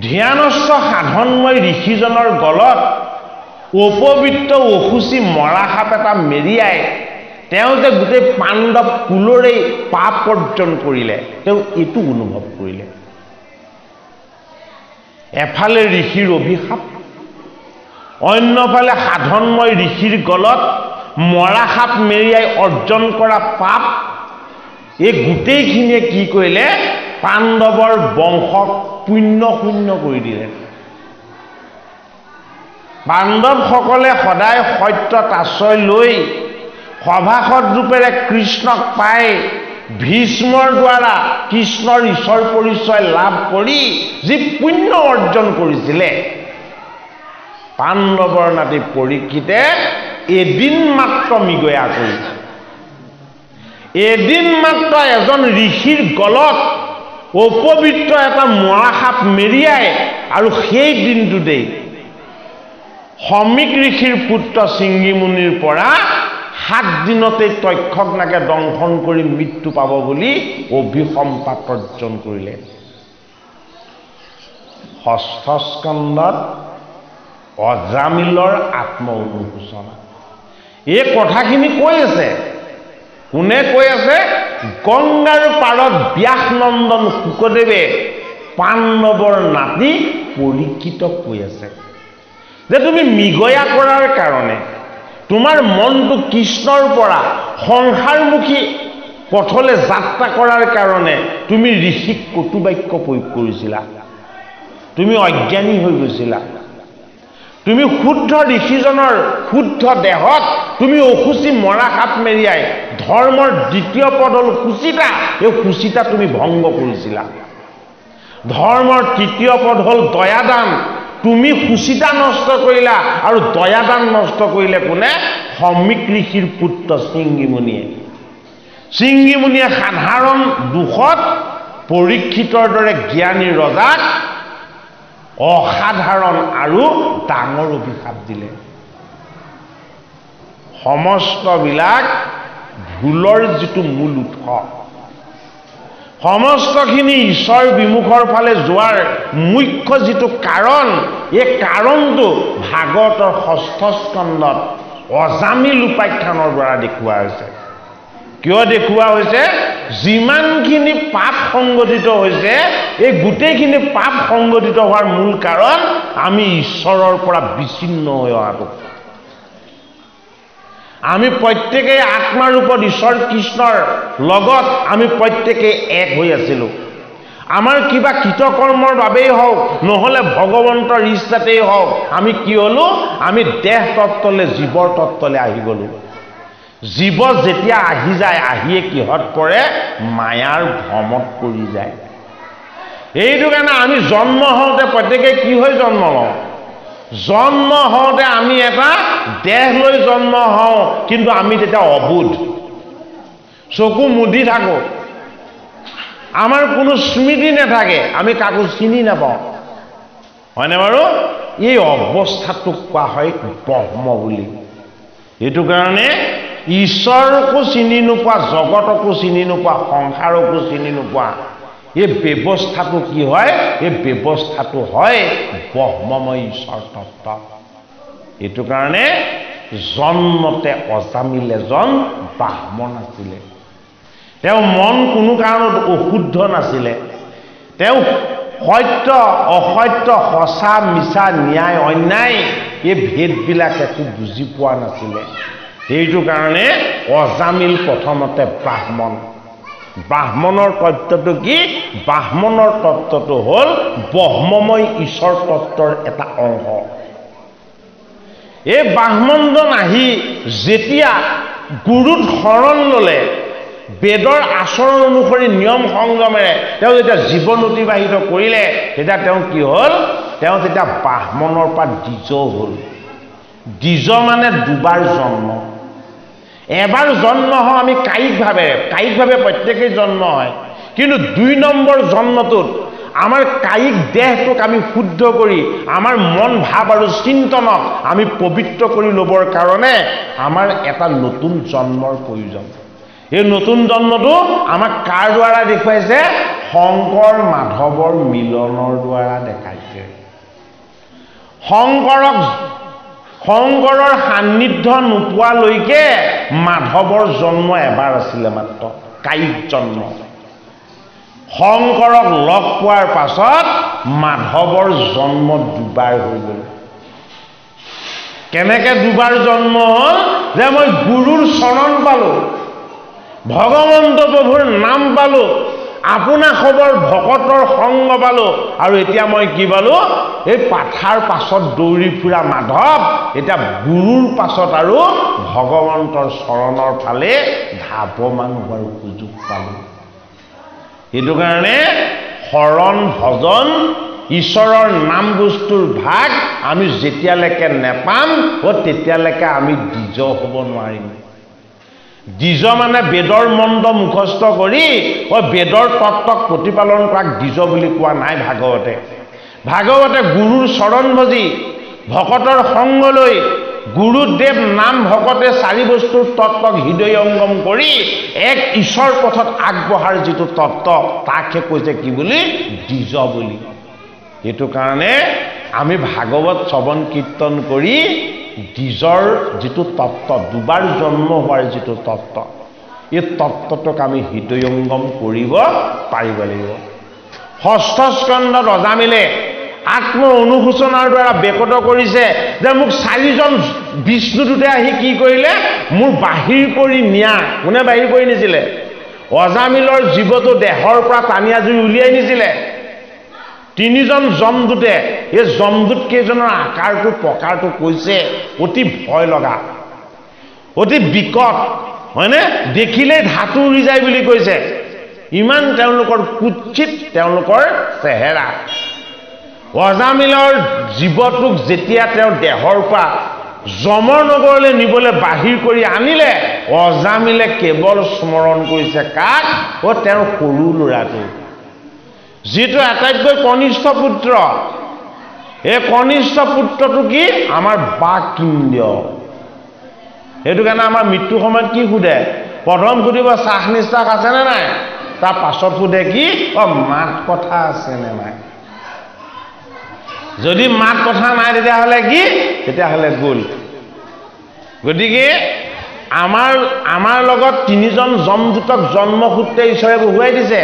ধ্যানস্থ সাধনময় ঋষিজনৰ গলত অপবিত্ৰ অসুচি মৰা সাপ এটা মেৰিয়াই তেওঁ যে গোটেই পাণ্ডৱ কুলৰে পাপ অৰ্জন কৰিলে তেওঁ এইটো অনুভৱ কৰিলে এফালে ঋষিৰ অভিশাপ অন্যফালে সাধনময় ঋষিৰ গলত মৰা সাপ মেৰিয়াই অৰ্জন কৰা পাপ এই গোটেইখিনিয়ে কি কৰিলে পাণ্ডৱৰ বংশক পুণ্য শূন্য কৰি দিলে পাণ্ডৱসকলে সদায় সত্যত আশ্ৰয় লৈ সভাসদ ৰূপেৰে কৃষ্ণক পাই ভীষ্মৰ দ্বাৰা কৃষ্ণৰ ঈশ্বৰ পৰিচয় লাভ কৰি যি পুণ্য অৰ্জন কৰিছিলে পাণ্ডৱৰ নাতি পৰীক্ষিতে এদিন মাত্ৰ মিগয়া কৰিছে এদিন মাত্ৰ এজন ঋষিৰ গলত অপবিত্ৰ এটা মৰা সাপ মেৰিয়াই আৰু সেই দিনটোতেই সমীক ঋষিৰ পুত্ৰ সিংগী মুনিৰ পৰা 7 দিনতে তক্ষকনাকে দংশন কৰি মৃত্যু পাব বুলি অভিসম্পাত অৰ্জন কৰিলে ষষ্ঠ স্কন্ধত অজামিলৰ আত্ম অনুশোচনা এই কথাখিনি কৈ আছে কোনে কৈ আছে গংগাৰ পাৰত ব্যাসনন্দন শুকদেৱে পাণ্ডৱৰ নাতি পৰীক্ষিতক কৈ আছে যে তুমি মিগয়া কৰাৰ কাৰণে তোমাৰ মনটো কৃষ্ণৰ পৰা সংসাৰমুখী পথলে যাত্ৰা কৰাৰ কাৰণে তুমি ঋষিক কটুবাক্য প্ৰয়োগ কৰিছিলা তুমি অজ্ঞানী হৈ গৈছিলা তুমি শুদ্ধ ঋষিজনৰ শুদ্ধ দেহত তুমি অসুচি মৰা সাপ মেৰিয়াই ধৰ্মৰ দ্বিতীয় পদ হ'ল সুচিতা, এই সুচিতা তুমি ভংগ কৰিছিলা। ধৰ্মৰ তৃতীয় পদ হ'ল দয়াদান, তুমি সুচিতা নষ্ট কৰিলা আৰু দয়াদান নষ্ট কৰিলে কোনে? সমীক ঋষিৰ পুত্ৰ শৃংগীমুনিয়ে। শৃংগীমুনিয়ে সাধাৰণ দোষত পৰীক্ষিতৰ দৰে জ্ঞানী ৰজাক অসাধাৰণ আৰু ডাঙৰ অভিশাপ দিলে। সমস্তবিলাক ভুলৰ যিটো মূল উৎস, সমস্তখিনি ঈশ্বৰ বিমুখৰ ফালে যোৱাৰ মুখ্য যিটো কাৰণ, এই কাৰণটো ভাগৱতৰ ৬ষ্ঠ স্কন্ধত অজামিল উপাখ্যানৰ দ্বাৰা দেখুওৱা হৈছে। কিয় দেখুওৱা হৈছে? যিমানখিনি পাপ সংগঠিত হৈছে, এই গোটেইখিনি পাপ সংগঠিত হোৱাৰ মূল কাৰণ আমি ঈশ্বৰৰ পৰা বিচ্ছিন্ন হৈ অহাটো। আমি প্ৰত্যেকেই আত্মাৰূপত ঈশ্বৰ কৃষ্ণৰ লগত আমি প্ৰত্যেকেই এক হৈ আছিলোঁ। আমাৰ কিবা কৃতকৰ্মৰ বাবেই হওক, নহ'লে ভগৱন্তৰ ইচ্ছাতেই হওক, আমি কি হ'লো? আমি দেহ তত্ত্বলৈ, জীৱৰ তত্ত্বলৈ আহি গ'লোঁ। জীৱ যেতিয়া আহি যায়, আহিয়ে কিহত পৰে? মায়াৰ ভ্ৰমত পৰি যায়। এইটো কাৰণে আমি জন্ম হওঁতে প্ৰত্যেকে কি হৈ জন্ম লওঁ? জন্ম হওঁতে আমি এটা দেহ লৈ জন্ম হওঁ, কিন্তু আমি তেতিয়া অবোধ, চকু মুদি থাকোঁ, আমাৰ কোনো স্মৃতি নাথাকে, আমি কাকো চিনি নাপাওঁ, হয়নে বাৰু? এই অৱস্থাটোক কোৱা হয় ব্ৰহ্ম বুলি। এইটো কাৰণে ঈশ্বৰকো চিনি নোপোৱা, জগতকো চিনি নোপোৱা, সংসাৰকো চিনি নোপোৱা, এই ব্যৱস্থাটো কি হয়? এই ব্যৱস্থাটো হয় ব্ৰহ্মময় ঈশ্বৰ তত্ত্ব। এইটো কাৰণে জন্মতে অজামিল এজন ব্ৰাহ্মণ আছিলে। তেওঁ মন কোনো কাৰণত অশুদ্ধ নাছিলে। তেওঁ সত্য অসত্য, সঁচা মিছা, ন্যায় অন্যায়, এই ভেদবিলাক একো বুজি পোৱা নাছিলে। এইটো কাৰণে অজামিল প্ৰথমতে ব্ৰাহ্মণ। ব্ৰাহ্মণৰ তত্ত্বটো কি? ব্ৰাহ্মণৰ তত্ত্বটো হ'ল ব্ৰহ্মময় ঈশ্বৰ তত্ত্বৰ এটা অংশ। এই ব্ৰাহ্মণজন আহি যেতিয়া গুৰুত শৰণ ল'লে, বেদৰ আচৰণ অনুসৰি নিয়ম সংযমেৰে তেওঁ যেতিয়া জীৱন অতিবাহিত কৰিলে, তেতিয়া তেওঁ কি হ'ল? তেওঁ তেতিয়া ব্ৰাহ্মণৰ পৰা দ্বিজ হ'ল। দ্বিজ মানে দুবাৰ জন্ম। এবাৰ জন্ম হওঁ আমি কায়িকভাৱে প্ৰত্যেকেই জন্ম হয়, কিন্তু ২ নম্বৰ জন্মটোত আমাৰ কায়িক দেহটোক আমি শুদ্ধ কৰি আমাৰ মন ভাৱ আৰু চিন্তনক আমি পবিত্ৰ কৰি ল'বৰ কাৰণে আমাৰ এটা নতুন জন্মৰ প্ৰয়োজন। এই নতুন জন্মটো আমাক কাৰ দ্বাৰা দেখুৱাইছে? শংকৰ মাধৱৰ মিলনৰ দ্বাৰা দেখাইছে। শংকৰৰ সান্নিধ্য নোপোৱালৈকে মাধৱৰ জন্ম এবাৰ আছিলে মাত্ৰ, কায়িক জন্ম। শংকৰক লগ পোৱাৰ পাছত মাধৱৰ জন্ম দুবাৰ হৈ গ'ল। কেনেকৈ দুবাৰ জন্ম হ'ল? যে মই গুৰুৰ চৰণ পালোঁ, ভগৱন্ত প্ৰভুৰ নাম পালোঁ, আপোনাৰ খবৰ ভকতৰ সংগ পালোঁ, আৰু এতিয়া মই কি পালোঁ? এই পাঠাৰ পাছত দৌৰি ফুৰা মাধৱ এতিয়া গুৰুৰ পাছত আৰু ভগৱন্তৰ চৰণৰ ফালে ধাৱমান হোৱাৰ সুযোগ পালোঁ। সেইটো কাৰণে শৰণ ভজন ঈশ্বৰৰ নাম বস্তুৰ ভাগ আমি যেতিয়ালৈকে নেপাম, তেতিয়ালৈকে আমি দ্বিজ হ'ব নোৱাৰিম। দ্বিজ মানে বেদৰ মন্দ মুখস্থ কৰি বেদৰ তত্ত্বক প্ৰতিপালন কৰাক দ্বিজ বুলি কোৱা নাই ভাগৱতে। ভাগৱতে গুৰুৰ চৰণ ভজি ভকতৰ সংগ লৈ গুৰুদেৱ নাম ভকতে 4 বস্তুৰ তত্ত্বক হৃদয়ংগম কৰি এক ঈশ্বৰ পথত আগবঢ়াৰ যিটো তত্ত্ব, তাকহে কৈছে কি বুলি? দ্বিজ বুলি। এইটো কাৰণে আমি ভাগৱত শ্ৰৱণ কীৰ্তন কৰি দ্বিজৰ যিটো তত্ত্ব, দুবাৰ জন্ম হোৱাৰ যিটো তত্ত্ব, এই তত্ত্বটোক আমি হৃদয়ংগম কৰিব পাৰিব লাগিব। 6ষ্ঠ স্কন্ধত অজামিলে আত্ম অনুশোচনাৰ দ্বাৰা বেকত কৰিছে যে মোক 4জন বিষ্ণুদূতে আহি কি কৰিলে? মোৰ বাহিৰ কৰি নিয়া। কোনে বাহিৰ কৰি নিছিলে? অজামিলৰ জীৱটো দেহৰ পৰা টানি আজুৰি উলিয়াই নিছিলে। তিনিজন যমদূতে এই যমদূত কেইজনৰ আকাৰটো প্ৰকাৰটো কৈছে অতি ভয় লগা অতি বিকট হয়নে দেখিলেই ধাতু উৰি যায় বুলি কৈছে ইমান তেওঁলোকৰ কুৎচিত তেওঁলোকৰ চেহেৰা অজামিলৰ জীৱটোক যেতিয়া তেওঁ দেহৰ পৰা যমৰ নগৰলৈ নিবলৈ বাহিৰ কৰি আনিলে অজামিলে কেৱল স্মৰণ কৰিছে কাক তেওঁৰ সৰু ল'ৰাটো যিটো আটাইতকৈ কনিষ্ঠ পুত্ৰ এই কনিষ্ঠ পুত্ৰটো কি আমাৰ বাকিন্দ্য সেইটো কাৰণে আমাৰ মৃত্যু সময়ত কি সুধে প্ৰথম সুধিব চাহ নিশ্বাস আছেনে নাই তাৰ পাছত সুধে কি মাত কথা আছেনে নাই যদি মাত কথা নাই তেতিয়াহ'লে গ'ল গতিকে আমাৰ লগত তিনিজন যমদূতক জন্মসূত্ৰে ঈশ্বৰে বহুৱাই দিছে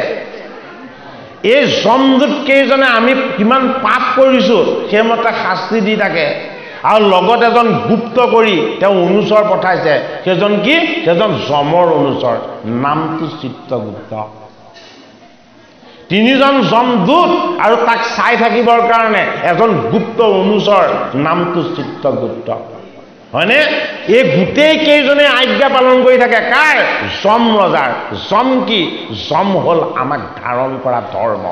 এই যমদূত কেইজনে আমি কিমান পাপ কৰিছোঁ সেইমতে শাস্তি দি থাকে আৰু লগত এজন গুপ্ত কৰি তেওঁ অনুচৰ পঠাইছে সেইজন কি সেইজন যমৰ অনুচৰ নামটো চিত্ৰগুপ্ত তিনিজন যমদূত আৰু তাক চাই থাকিবৰ কাৰণে এজন গুপ্ত অনুচৰ নামটো চিত্ৰগুপ্ত হয়নে এই গোটেই কেইজনে আজ্ঞা পালন কৰি থাকে কাৰ যম ৰজাৰ যম কি যম হ'ল আমাক ধাৰণ কৰা ধৰ্ম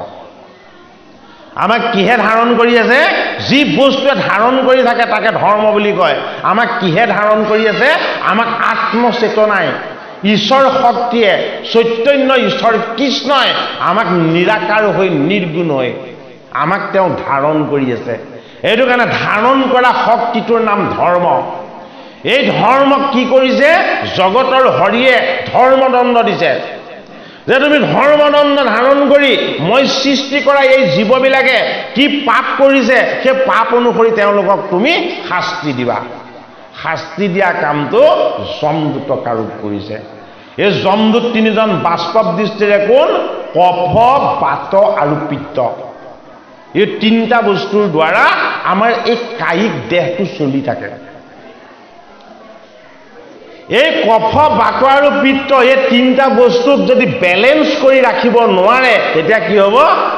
আমাক কিহে ধাৰণ কৰি আছে যি বস্তুৱে ধাৰণ কৰি থাকে তাকে ধৰ্ম বুলি কয় আমাক কিহে ধাৰণ কৰি আছে আমাক আত্মচেতনাই ঈশ্বৰ শক্তিয়ে চৈতন্য ঈশ্বৰ কৃষ্ণই আমাক নিৰাকাৰ হৈ নিৰ্গুণ হৈ আমাক তেওঁ ধাৰণ কৰি আছে এইটো কাৰণে ধাৰণ কৰা শক্তিটোৰ নাম ধৰ্ম এই ধৰ্মক কি কৰিছে জগতৰ হৰিয়ে ধৰ্মদণ্ড দিছে যে তুমি ধৰ্মদণ্ড ধাৰণ কৰি মই সৃষ্টি কৰা এই জীৱবিলাকে কি পাপ কৰিছে সেই পাপ অনুসৰি তেওঁলোকক তুমি শাস্তি দিবা শাস্তি দিয়া কামটো যমদূতক আৰোপ কৰিছে এই যমদূত তিনিজন বাস্তৱ দৃষ্টিৰে কোন কফ বাত আৰু পিত্ত এই তিনিটা বস্তুৰ দ্বাৰা আমাৰ এই কায়িক দেহটো চলি থাকে এই কফ বাত আৰু পিত্ত এই তিনিটা বস্তুক যদি বেলেন্স কৰি ৰাখিব নোৱাৰে তেতিয়া কি হ'ব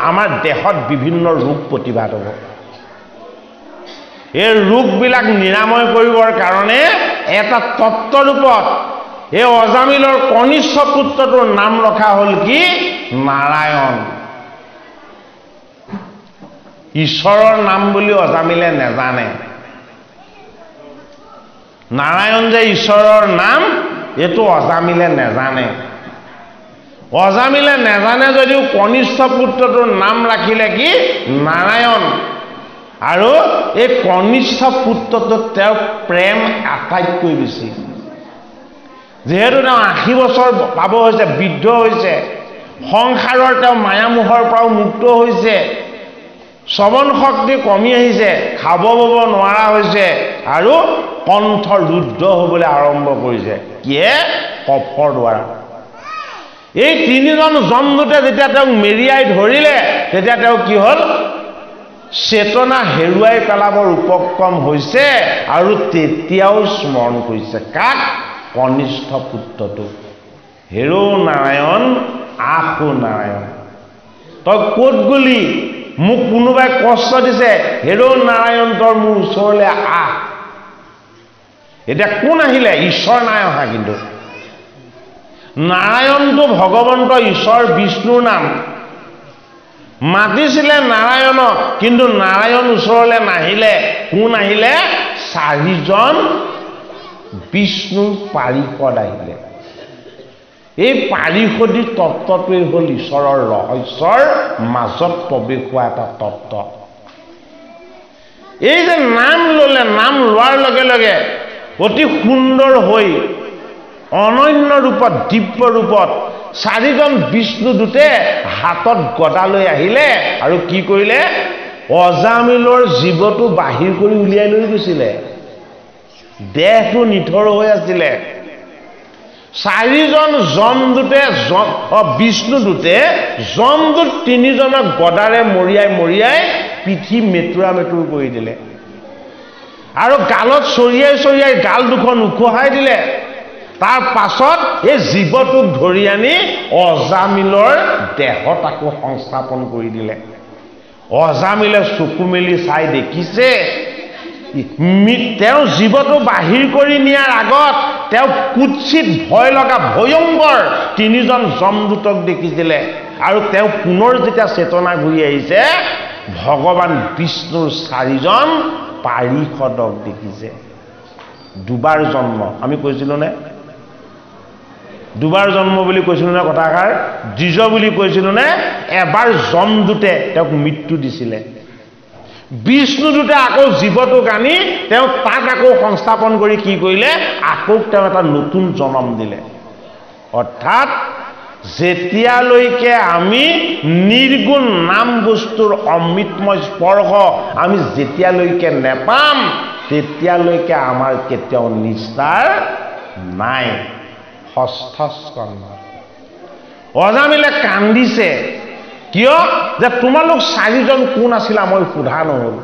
আমাৰ দেহত বিভিন্ন ৰোগ প্ৰতিবাদ হ'ব এই ৰোগবিলাক নিৰাময় কৰিবৰ কাৰণে এটা তত্ত্বৰূপত এই অজামিলৰ কনিষ্ঠ পুত্ৰটোৰ নাম ৰখা হ'ল কি নাৰায়ণ ঈশ্বৰৰ নাম বুলি অজামিলে নেজানে নাৰায়ণ যে ঈশ্বৰৰ নাম এইটো অজামিলে নেজানে যদিও কনিষ্ঠ পুত্ৰটোৰ নাম ৰাখিলে কি নাৰায়ণ আৰু এই কনিষ্ঠ পুত্ৰটোক তেওঁ প্ৰেম আটাইতকৈ বেছি যিহেতু তেওঁ 80 বছৰ পাব হৈছে বৃদ্ধ হৈছে সংসাৰৰ তেওঁ মায়ামোহৰ পৰাও মুক্ত হৈছে শ্ৰৱণ শক্তি কমি আহিছে খাব বব নোৱাৰা হৈছে আৰু কণ্ঠ ৰুদ্ধ হ'বলৈ আৰম্ভ কৰিছে কিয়ে কফৰ দ্বাৰা এই তিনিজন যমদূতে যেতিয়া তেওঁক মেৰিয়াই ধৰিলে তেতিয়া তেওঁ কি হ'ল চেতনা হেৰুৱাই পেলাবৰ উপক্ৰম হৈছে আৰু তেতিয়াও স্মৰণ কৰিছে কাক কনিষ্ঠ পুত্ৰটো হেৰো নাৰায়ণ আহো নাৰায়ণ তই ক'ত গলি মোক কোনোবাই কষ্ট দিছে হেৰো নাৰায়ণ তই মোৰ ওচৰলৈ আহ এতিয়া কোন আহিলে ঈশ্বৰ নাই অহা কিন্তু নাৰায়ণটো ভগৱন্ত ঈশ্বৰ বিষ্ণুৰ নাম মাতিছিলে নাৰায়ণক কিন্তু নাৰায়ণ ওচৰলৈ নাহিলে কোন আহিলে 4জন বিষ্ণুৰ পাৰিষদ আহিলে এই পাৰিষদী তত্ত্বটোৱেই হ'ল ঈশ্বৰৰ ৰহস্যৰ মাজত প্ৰৱেশ হোৱা এটা তত্ত্ব এই যে নাম ল'লে নাম লোৱাৰ লগে লগে অতি সুন্দৰ হৈ অনন্য ৰূপত দিব্য ৰূপত 4জন বিষ্ণুদূতে হাতত গদা লৈ আহিলে আৰু কি কৰিলে অজামিলৰ জীৱটো বাহিৰ কৰি উলিয়াই লৈ গৈছিলে দেহটো নিথৰ হৈ আছিলে 4জন যমদূতে বিষ্ণুদূতে যমদূত 3জনক গদাৰে মৰিয়াই পিঠি মেটুৰা মেটুৰ কৰি দিলে আৰু গালত চৰিয়াই গাল দুখন উখহাই দিলে তাৰ পাছত এই জীৱটোক ধৰি আনি অজামিলৰ দেহত আকৌ সংস্থাপন কৰি দিলে অজামিলে চকু মেলি চাই দেখিছে তেওঁ জীৱটো বাহিৰ কৰি নিয়াৰ আগত তেওঁ কুৎসিত ভয় লগা ভয়ংকৰ 3জন যমদূতক দেখিছিলে আৰু তেওঁ পুনৰ যেতিয়া চেতনা ঘূৰি আহিছে ভগৱান বিষ্ণুৰ 4জন পাৰিষদক দেখিছে দুবাৰ জন্ম আমি কৈছিলোঁ নে দুবাৰ জন্ম বুলি কৈছিলোঁ নে কথাষাৰ দ্বিজ বুলি কৈছিলোঁ নে এবাৰ যমদূতে তেওঁক মৃত্যু দিছিলে বিষ্ণুদূতে আকৌ জীৱটোক আনি তেওঁ তাক আকৌ সংস্থাপন কৰি কি কৰিলে আকৌ তেওঁ এটা নতুন জন্ম দিলে অৰ্থাৎ যেতিয়ালৈকে আমি নিৰ্গুণ নাম বস্তুৰ অমৃতময় স্পৰ্শ আমি যেতিয়ালৈকে নেপাম তেতিয়ালৈকে আমাৰ কেতিয়াও নিস্তাৰ নাই ষষ্ঠ স্কন্ধ অজামিলে কান্দিছে কিয় যে তোমালোক 4জন কোন আছিলা মই সোধা নহল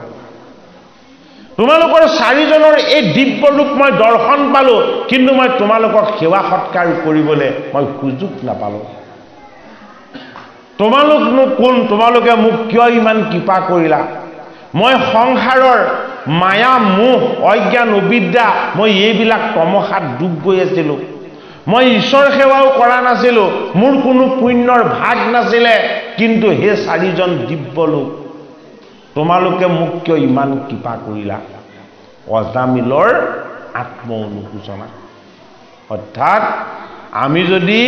তোমালোকৰ 4জনৰ এই দিব্য ৰূপ মই দৰ্শন পালো কিন্তু মই তোমালোকক সেৱা সৎকাৰ কৰিবলৈ মই সুযোগ নাপালো তোমালোকনো কোন তোমালোকে মোক কিয় ইমান কৃপা কৰিলা মই সংসাৰৰ মায়া মোহ অজ্ঞান অবিদ্যা মই এইবিলাক তমসাত ডুব গৈ আছিলোঁ মই ঈশ্বৰ সেৱাও কৰা নাছিলোঁ মোৰ কোনো পুণ্যৰ ভাগ নাছিলে কিন্তু হে 4জন দিব্য লোক তোমালোকে মোক কিয় ইমান কৃপা কৰিলা অজামিলৰ আত্ম অনুশোচনা অৰ্থাৎ আমি যদি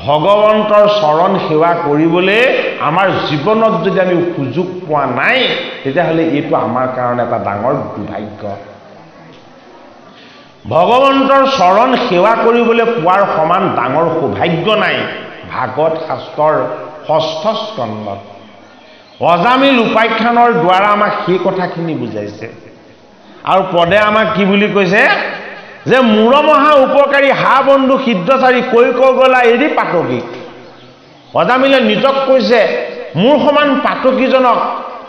ভগৱন্তৰ চৰণ সেৱা কৰিবলৈ আমাৰ জীৱনত যদি আমি সুযোগ পোৱা নাই তেতিয়াহ'লে এইটো আমাৰ কাৰণে এটা ডাঙৰ দুৰ্ভাগ্য ভগৱন্তৰ চৰণ সেৱা কৰিবলৈ পোৱাৰ সমান ডাঙৰ সৌভাগ্য নাই ভাগৱত শাস্ত্ৰৰ 6ষ্ঠ স্কন্ধত অজামিল উপাখ্যানৰ দ্বাৰা আমাক সেই কথাখিনি বুজাইছে আৰু পদে আমাক কি বুলি কৈছে যে মূৰ মহা উপকাৰী হা বন্ধু সিদ্ধচাৰী কৈ গলা এৰি পাতকী অজামিলে নিজক কৈছে মোৰ সমান পাতকীজনক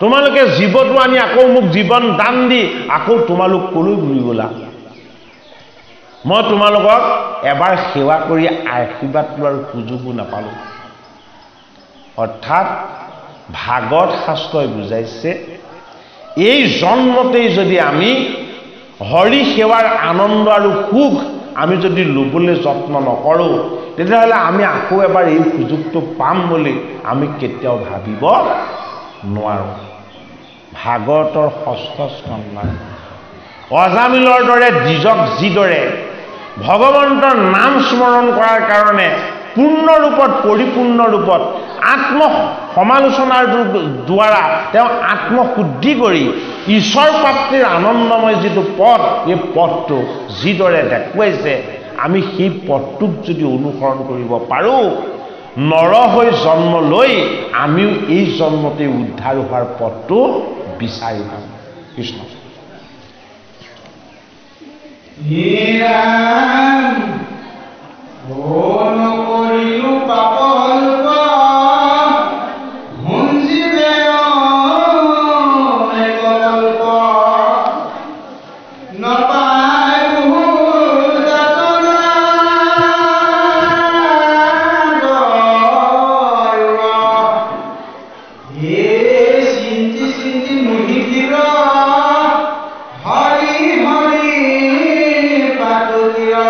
তোমালোকে জীৱটো আনি আকৌ মোক জীৱন দান দি আকৌ তোমালোক কলৈ ঘূৰি গলা মই তোমালোকক এবাৰ সেৱা কৰি আশীৰ্বাদ লোৱাৰ সুযোগো নাপালো অৰ্থাৎ ভাগৱত শাস্ত্ৰই বুজাইছে এই জন্মতেই যদি আমি হৰি সেৱাৰ আনন্দ আৰু সুখ আমি যদি ল'বলৈ যত্ন নকৰোঁ তেতিয়াহ'লে আমি আকৌ এবাৰ এই সুযোগটো পাম বুলি আমি কেতিয়াও ভাবিব নোৱাৰোঁ ভাগৱতৰ 6ষ্ঠ স্কন্ধ অজামিলৰ দৰে দ্বিজক যিদৰে ভগৱন্তৰ নাম স্মৰণ কৰাৰ কাৰণে পূৰ্ণ ৰূপত পৰিপূৰ্ণ ৰূপত আত্ম সমালোচনাৰ দ্বাৰা তেওঁ আত্মশুদ্ধি কৰি ঈশ্বৰ প্ৰাপ্তিৰ আনন্দময় যিটো পথ এই পথটো যিদৰে দেখুৱাইছে আমি সেই পথটোক যদি অনুসৰণ কৰিব পাৰোঁ নৰ হৈ জন্ম লৈ আমিও এই জন্মতে উদ্ধাৰ হোৱাৰ পথটো বিচাৰি পাম কৃষ্ণ Hare Hare Padukya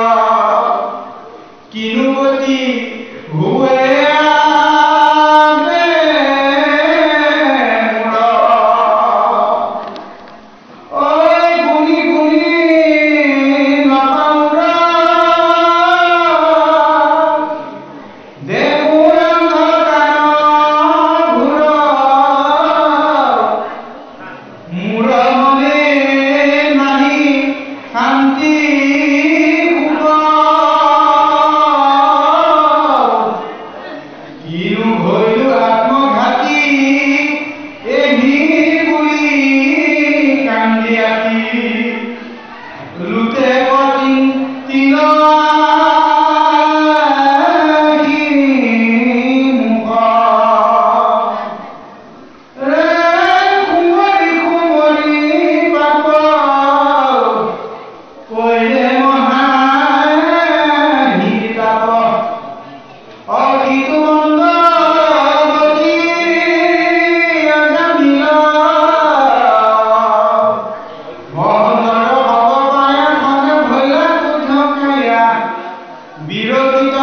বিৰচিত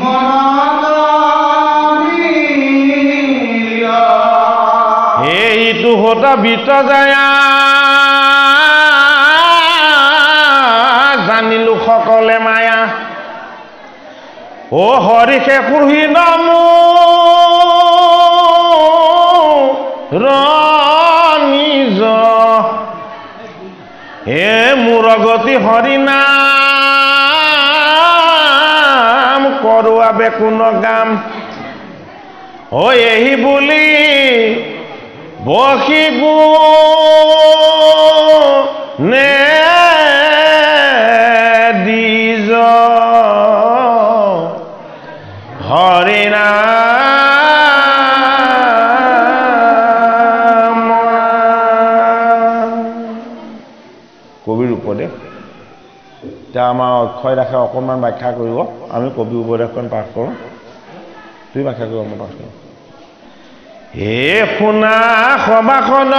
মনত এইটো হতা বিত যায় জানিলো সকলে মায়া ও হৰিষে কুহি নমো নিজ হে মোৰ গতি হৰিনাম কৰোৱাবে কোন গাম ও এহি বুলি বসি নে দিজ হৰিনাম কবিৰ উপদেশ এতিয়া আমাৰ অক্ষয় দাসে অকণমান ব্যাখ্যা কৰিব আমি কবি উপদেশখন পাঠ কৰোঁ তুমি ব্যাখ্যা কৰিব মই পাঠ কৰোঁ হে শুনা সভাখন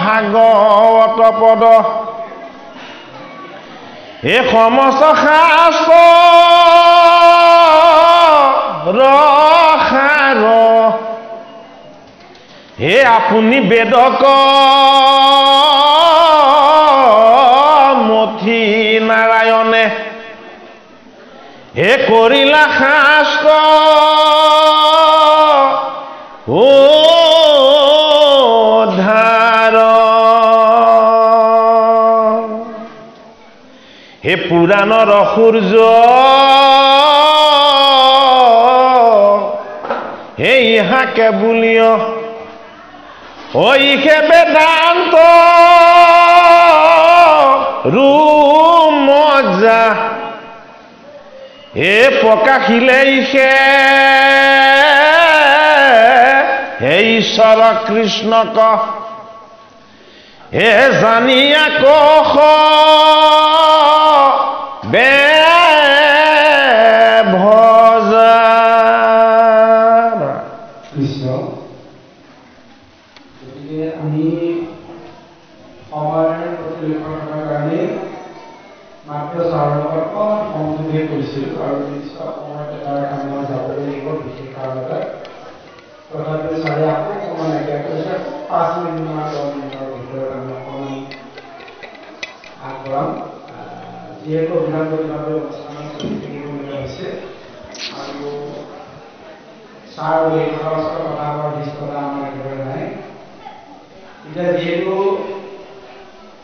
ভাগৱত পদ হে সমস্ত শাস্ত্ৰ সাৰ হে আপুনি বেদক মথি নাৰায়ণে হে কৰিলা শাস্ত্ৰ উদ্ধাৰ হে পুৰাণৰ সূৰ্য হে ইহাকে বুলিয় ইহে বেদান্ত মজা হে প্ৰকাশিলে ইহে হে ঈশ্বৰ কৃষ্ণক হে জানিয়া কষ ভজা কৃষ্ণ গতিকে আমি সময়ৰ প্ৰতি লক্ষ্য কৰাৰ কাৰণে মাত্ৰ চাৰৰ লগত অকণমান সংযোগহে কৰিছিলোঁ আৰু নিশ্চয় সময়ত তাৰ কামত যাবলৈ লাগিব বিশেষ কাৰণ এটা তথাপিও চাৰে আকৌ অকণমান নাইকিয়া কৰিছে 5 মিনিটমান 10 মিনিটৰ ভিতৰত আমি অকণমান আগবঢ়াম যিহেতু অভিনৱভাৱে অনুষ্ঠানত চলি থাকিবলগীয়া হৈছে আৰু ছাৰ এই খৰচৰ কথা বৰ দৃষ্টতা আমাৰ একেবাৰে নাই এতিয়া যিহেতু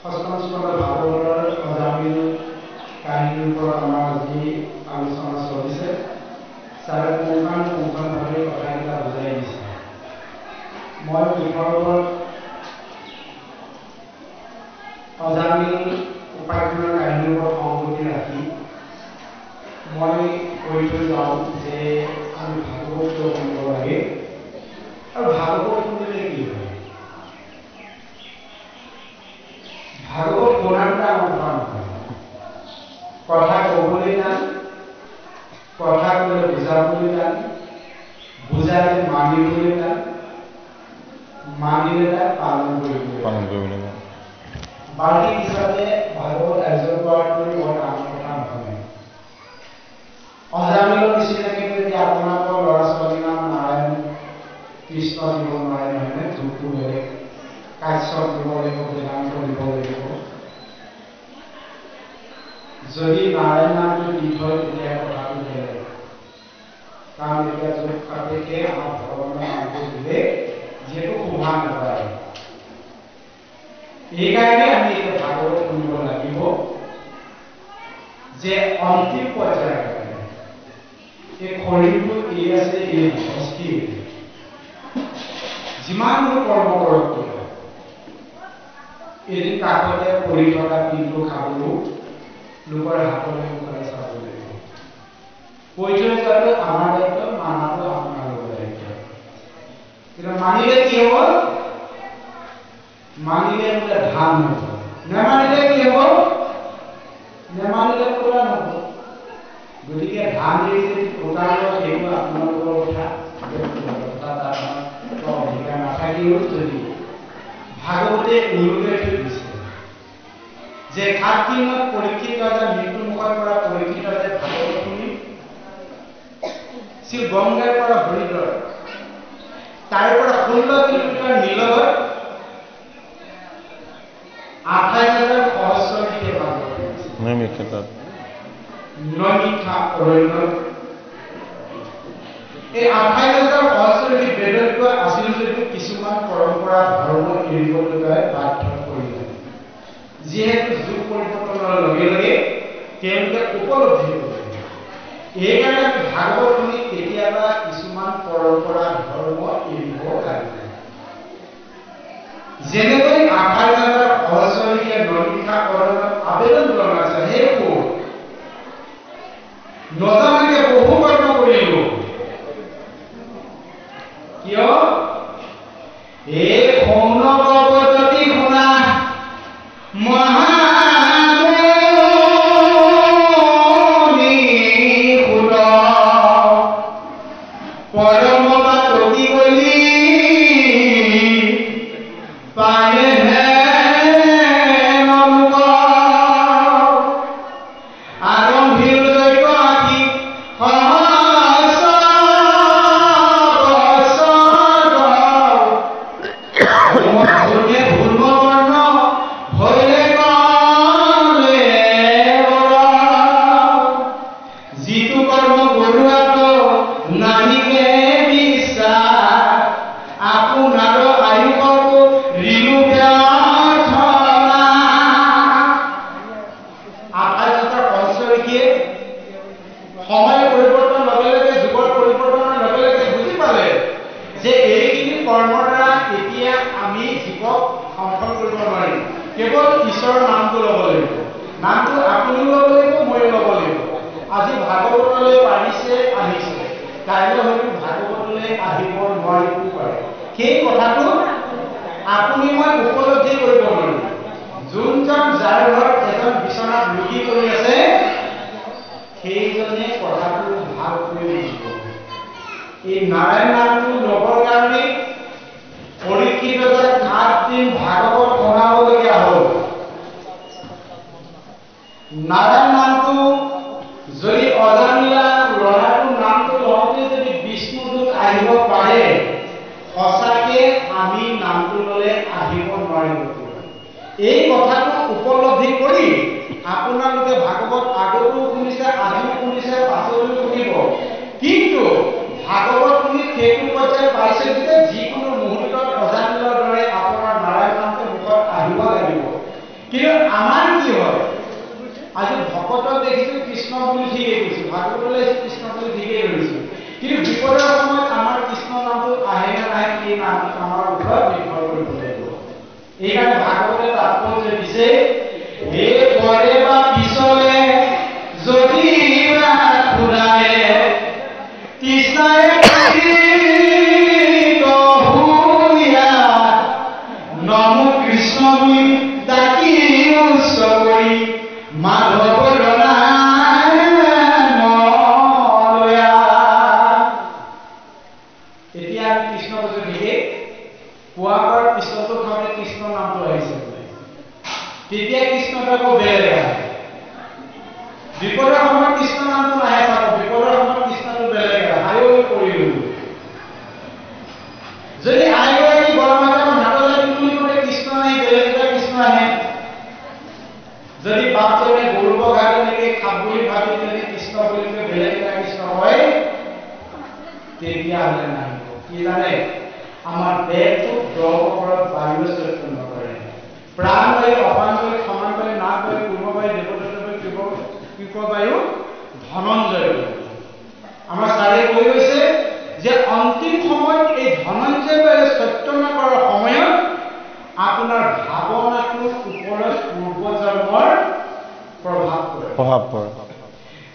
ষষ্ঠ স্কন্ধ ভাগৱতৰ অজামিল কাহিনীৰ ওপৰত আমাৰ যি আলোচনা চলিছে ছাৰে পুংখানুপুংখভাৱে কথাকেইটা বুজাই দিছে মই বিষয়ৰ অজামিল উপাখ্যানৰ কাহিনীৰ ওপৰত সংগতি ৰাখি মই কৈ থৈ যাওঁ যে আমি ভাগৱত শুনিব লাগে আৰু ভাগৱত শুনিলে কি হয় ভাগৱত শুনাটা আমাৰ কাম কথা ক'বলৈ টান কথা ক'লে বুজাবলৈ টান বুজালে মানিবলৈ টান মানিলে তাক পালন কৰিবলৈ বাৰ্ষিক হিচাপে ভাগৱত আয়োজন কৰাটো বৰ ডাঙৰ কথা নহয় অজামিলৰ নিচিনাকৈ যদি আপোনালোকৰ ল'ৰা ছোৱালীৰ নাম নাৰায়ণ কৃষ্ণ দিব নোৱাৰে নহয়নে যুগটো বেলেগ কাশ্যপ দিব লাগিব বেদান্ত দিব লাগিব যদি নাৰায়ণ নামটো দি থয় তেতিয়া কথাটো বেলেগ কাৰণ এতিয়া যুগ সাপেক্ষে আমাৰ ভগৱানৰ নামটো দিলে যিহেতু শোভা নাপায় এইকাৰণে আমি এতিয়া ভাগৱত শুনিব লাগিব যে অন্তিম পৰ্যায়ৰ এই শৰীৰটো এই আছে এই অস্থিৰ যিমান কৰ্ম কৰক এদিন কাষতে পৰি থকা পিলটো খাবলৈও লোকৰ হাতলৈ মুখলৈ চাব লাগিব কৈ থৈ যোৱাটো আমাৰ দায়িত্ব মানাটো আপোনালোকৰ দায়িত্ব কিন্তু মানিলে কি হ'ব মানিলে বোলে ধান হ'ব নেমানিলে কি হ'ব নেমানিলে পুৰা নহ'ব গতিকে ধান যদি উতাৰিব সেইটো আপোনালোকৰ কথা অধিকাৰ নাথাকিলেও যদি ভাগৱতে উল্লেখ থৈ দিছে যে 7 দিনত পৰীক্ষিত ৰজা মৃত্যুৰ মুখৰ পৰা পৰীক্ষিত ৰজাই ভাগৱত শুনি শ্ৰী গংগাৰ পৰা হৰিদ্বাৰ তাৰ পৰা 16 কিলোমিটাৰ নীলগড় 28,000 সহস্ৰকে ভাগৱত নৈমিষাত নৈমিষা অৰণ্য এই 28,000 সহস্ৰকে বেদজ্ঞ আছিল যদিও কিছুমান পৰম্পৰা ধৰ্ম এৰিবলগীয়া বাধ্য কৰিলে যিহেতু যুগ পৰিৱৰ্তনৰ লগে লগে তেওঁলোকে উপলব্ধি কৰিলে এইকাৰণে ভাগৱত শুনি কেতিয়াবা কিছুমান পৰম্পৰা ধৰ্ম এৰিব লাগে যেনেকৈ 28,000 সহস্ৰকে নৈমিষা অৰণ্যত আবেদন জনাইছে সেইবোৰ নজনাকে বহু কৰ্ম কৰিলো কিয় এই সৌনৱগতি শুনা মহামুনি শুন পৰম বাতৰি বুলি পায়ে হে নমক আৰম্ভিৰ দৈৱ আহি সেই কথাটো আপুনি মই উপলব্ধি কৰিব নোৱাৰো যোনজন যাৰ ঘৰত এজন বিচনাত ৰোগী কৰি আছে সেইজনে কথাটো ভালকৈ বুজিব এই নাৰায়ণ নামটো ল'বৰ কাৰণে পৰীক্ষিত ৰজাই 7 দিন ভাগৱত শুনাবলগীয়া হ'ল নাৰায়ণ নামটো যদি অজানিলা ল'ৰাটোৰ নামটো লওঁতে যদি বিষ্ণুদূত আহিব পাৰে সঁচাকে আমি নামটো ল'লে আহিব নোৱাৰিব এই কথাটো উপলব্ধি কৰি আপোনালোকে ভাগৱত আগতো শুনিছে আজিও শুনিছে পাছতো শুনিব কিন্তু ভাগৱত শুনি সেইটো পৰ্যায় পাইছে যে যিকোনো মুহূৰ্তত অজানিলাৰ দৰে আপোনাৰ নাৰায়ণ নামটো মুখত আহিব লাগিব কিন্তু আমাৰ কি হয় আজি ভকতক দেখিছো কৃষ্ণ বুলি ঠিকেই কৈছো ভাগৱতলৈ কৃষ্ণ বুলি ঠিকেই কৈছো কিন্তু বিপদৰ সময়ত আমাৰ কৃষ্ণ নামটো আহে না নাহে এই নামটো আমাৰ ওপৰত নিৰ্ভৰ কৰিব লাগিব এইকাৰণে ভাগৱতে তাৎপৰ্য দিছে হে পৰে বা পিছলে যদি খুদায়ে কৃষ্ণই নম কৃষ্ণ বুলি ডাকি উচ্চ কৰি মাধৱ এতিয়া কৃষ্ণ বুজিলে পুৱাৰ পিছতো খাওঁতে কৃষ্ণ নামটো আহিছে তেতিয়া কৃষ্ণটো আকৌ বেলেগ আহে বিপদৰ সময়ত কৃষ্ণ নামটো নাহে চাব বিপদৰ সময়ত কৃষ্ণটো বেলেগ আহে আয়ো কৰিলো যদি আয়ো এই গৰমাজৰ হাতলৈ বুলি ক'লে কৃষ্ণ নাই বেলেগ এটা কৃষ্ণ আহে যদি বাপজনে গৰু বগালে নেকি খাব বুলি ভাবি যদি কৃষ্ণ বুলি বেলেগ এটা কৃষ্ণ হয় তেতিয়াহ'লে নাহিব কি জানে আমাৰ দেহটো গ্ৰহৰ বায়ু চৈতন্য নকৰে প্ৰাণ বায়ু অপান বায়ু সমান বায়ু নাক বায়ু পূৰ্ব বায়ু দেৱদত্ত বায়ু কৃপ বায়ু ধনঞ্জয় আমাৰ চাৰে কৈ গৈছে যে অন্তিম সময়ত এই ধনঞ্জয় বায়ু চৈতন্য কৰাৰ সময়ত আপোনাৰ ভাৱনাটোৰ ওপৰত পূৰ্বজন্মৰ প্ৰভাৱ পৰে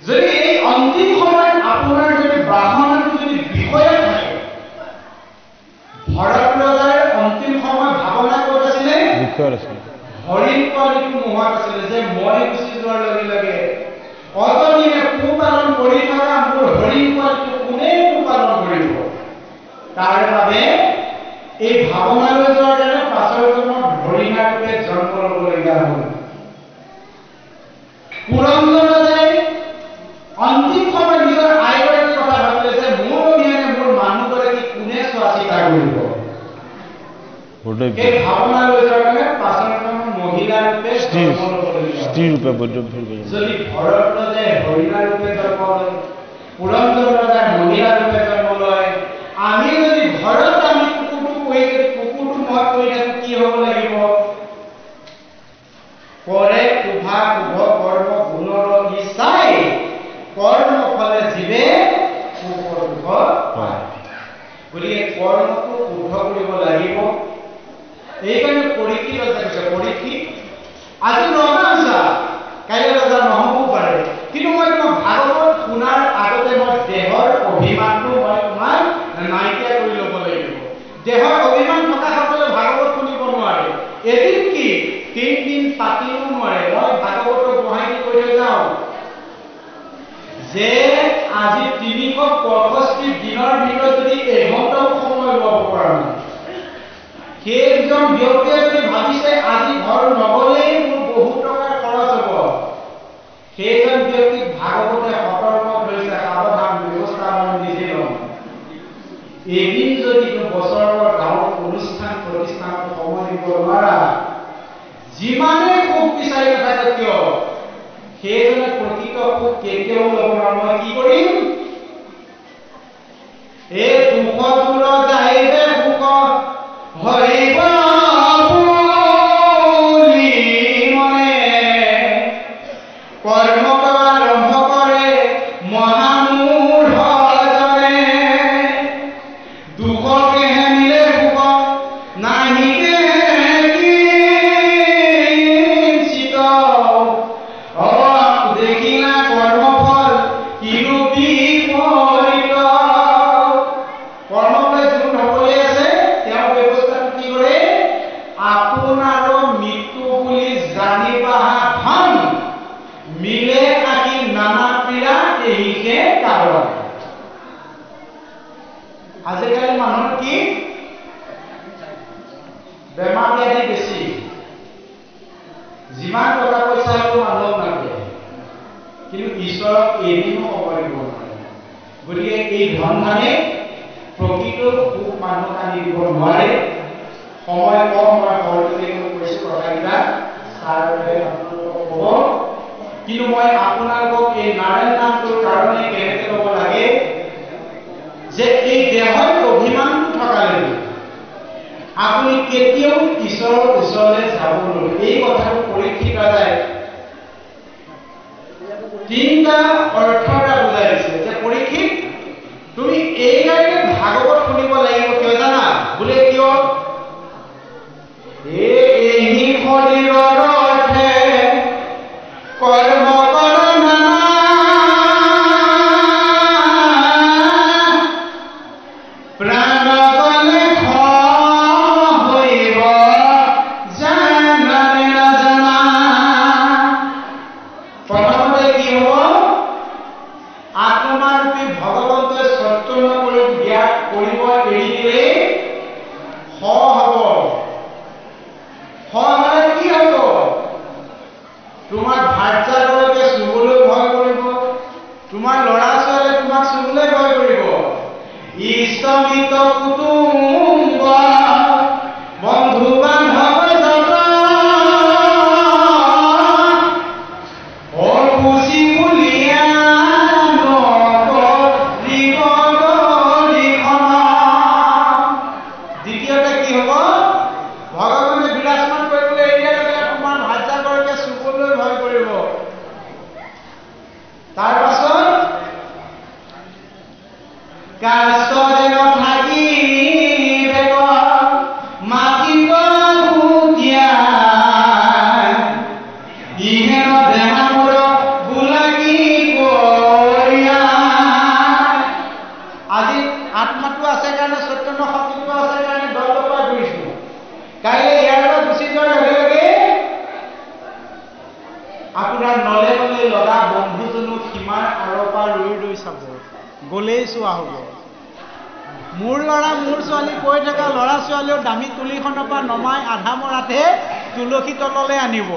যদি এই অন্তিম সময়ত আপোনাৰ যদি ব্ৰাহ্মণটো যদি বিষয় থাকে ভৰত ৰজাৰ অন্তিম সময় ভাৱনা ক'ত আছিলে হৰিণ পোৱালিটো নোহোৱাত আছিলে যে মই গুচি যোৱাৰ লগে লগে অতদিনে পোহপালন কৰি থকা মোৰ হৰিণ পোৱালিটো কোনে পোহপালন কৰিব তাৰ বাবে এই ভাৱনালৈ যোৱাৰ কাৰণে পাছৰ জন্মত হৰিণাৰূপে জন্ম ল'বলগীয়া হ'ল পুৰন্দৰ ৰজাই অন্তিম সময়ত নিজৰ আইগৰাকীৰ কথা ভাবিলে যে মোৰ অবিহনে মোৰ মানুহগৰাকী কোনে চোৱা চিতা কৰিব। সেই ভাৱনা লৈ যোৱাৰ কাৰণে পাছত মহিলা ৰূপে যদি ভৰত ৰজাই হৰিণা ৰূপে জন্ম লয়, পুৰন্দৰ ৰজাই মহিলা ৰূপে জন্ম লয়, আমি যদি ঘৰত আমি কুকুৰটো কৰি যদি কুকুৰটো মত কৰি থাকো কি হ'ব লাগিব? কৰে কুভা কুভ কৰ্ম গুণৰ ইচ্ছাই কৰ্ম ফলে জীৱে সুখ দুখ পায়। গতিকে কৰ্মটো শুদ্ধ কৰিব লাগিব। এইকাৰণে পৰীক্ষিত ৰজা কৈছে, পৰীক্ষিত আজি ৰজা আছা, কাইলৈ ৰজা নহ'বও পাৰে, কিন্তু মই তোমাক ভাগৱত শুনাৰ আগতে মই দেহৰ অভিমানটো মই তোমাক নাইকিয়া কৰি ল'ব লাগিব। দেহৰ অভিমান থকা সকলে ভাগৱত শুনিব নোৱাৰে। এদিন কি 3 দিন পাতিও নোৱাৰে। মই ভাগৱতৰ বহাই কৈ থৈ যাওঁ যে আজি 365 দিনৰ ভিতৰত যদি এঘণ্টাও সময় ল'ব পৰা নাই, সেইজন ব্যক্তিয়ে যদি ভাবিছে আজি ঘৰ নগলেই মোৰ বহুত টকাৰ খৰচ হ'ব, সেইজন ব্যক্তিক ভাগৱতে সতৰ্ক কৰিছে, সাৱধান, ব্যৱস্থা মই নিজে ল'ম। এদিন যদি বছৰৰ গাঁৱৰ অনুষ্ঠান প্ৰতিষ্ঠানত সময় দিব নোৱাৰা, যিমানেই সুখ বিচাৰি নাথাকে কিয়, সেইজনে প্ৰকৃত সুখ কেতিয়াও ল'ব নোৱাৰে। মই কি কৰিম? এই দুখ দূৰ যাইবে সুখ হৰিব বুলি মনে কৰ্ম আৰম্ভ কৰে মহামূঢ়জনে। দুখকেহে মিলে সুখ নাহিকে কিঞ্চিত, দেখিলা কৰ্মফল কিনো বিপৰীত। কৰ্মফলে যোন হ'বলৈ আছে তেওঁৰ ব্যৱস্থাটো কি কৰে? আপোনাৰ মৃত্যু বুলি জানিবা ধন মিলে আকি নানা পীড়া এহিকে কাৰণ। আজিকালি মানুহৰ কি বেমাৰ ব্যাধি বেছি, যিমান টকা পইচা হ'লেও মানুহক নালাগে, কিন্তু ঈশ্বৰক এদিনো সময় দিব নোৱাৰে। গতিকে এই ধন ধানে প্ৰকৃত সুখ মানুহক আনি দিব নোৱাৰে। সময় কম, মই সৰুতে কৈছো কথাকেইটা ছাৰলৈ আপোনালোকক ক'ব, কিন্তু মই আপোনালোকক এই নাৰায়ণ নামটোৰ কাৰণে কেনেকৈ ল'ব লাগে যে এই দেহৰ অভিমানটো থকালৈকে আপুনি কেতিয়াও ঈশ্বৰৰ ওচৰলৈ যাব নোৱাৰে। এই কথাটো পৰীক্ষিত যায় 3টা অৰ্থটা বুজাই দিছে যে পৰীক্ষিত তুমি এই কাৰণে ভাগৱত শুনিব লাগিব। কিয় জানা? বোলে কিয়? এই শৰীৰৰ অৰ্থে কৰ্ম কৰ নানা, প্ৰাণ গলে হৈব জানা নে নাজানা। প্ৰথমতে কি হ'ব? আত্মাৰূপী ভগৱন্তই সত্যন কৰি জ্ঞান কৰিব এৰি দিলে হ'ব। মানে কি হ'ব? তোমাৰ ভাৰ্যাগৰাকীয়ে চুবলৈ ভয় কৰিব, তোমাৰ ল'ৰা ছোৱালীয়ে তোমাক চুবলৈ ভয় কৰিব, ইষ্টমিত কুটুম্ব বন্ধু বান্ধৱ যত অসুচি বুলিয়া দ্বিতীয়তে কি হ'ব? ভগৱানে বিৰাজমান কৰিবলৈ এৰিয়া লগে তোমাৰ ভাৰ্যাগৰাকীয়ে চুবলৈ ভয় কৰিব। তাৰ পাছত কাষ্টৰে নাথাকি বেক মাতিব ভূতিয়া ইহেন দেহামূৰ গোলাগি কৰিয়া। আজি আত্মাটো আছে কাৰণে, চৈতন্য শক্তিটো আছে কাৰণে দলৰ পৰা ঘূৰিছো, কাইলৈ ইয়াৰ পৰা গুচি যোৱাৰ লগে লগে আপোনাৰ নলে নলে লগা বন্ধুজনক সীমাৰ আঁৰৰ পৰা ৰৈ ৰৈ চাব, গ'লেই চোৱা হ'ব। মোৰ ল'ৰা মোৰ ছোৱালী কৈ থকা ল'ৰা ছোৱালীও দামী তুলিখনৰ পৰা নমাই আধা মৰাতে তুলসী তললৈ আনিব।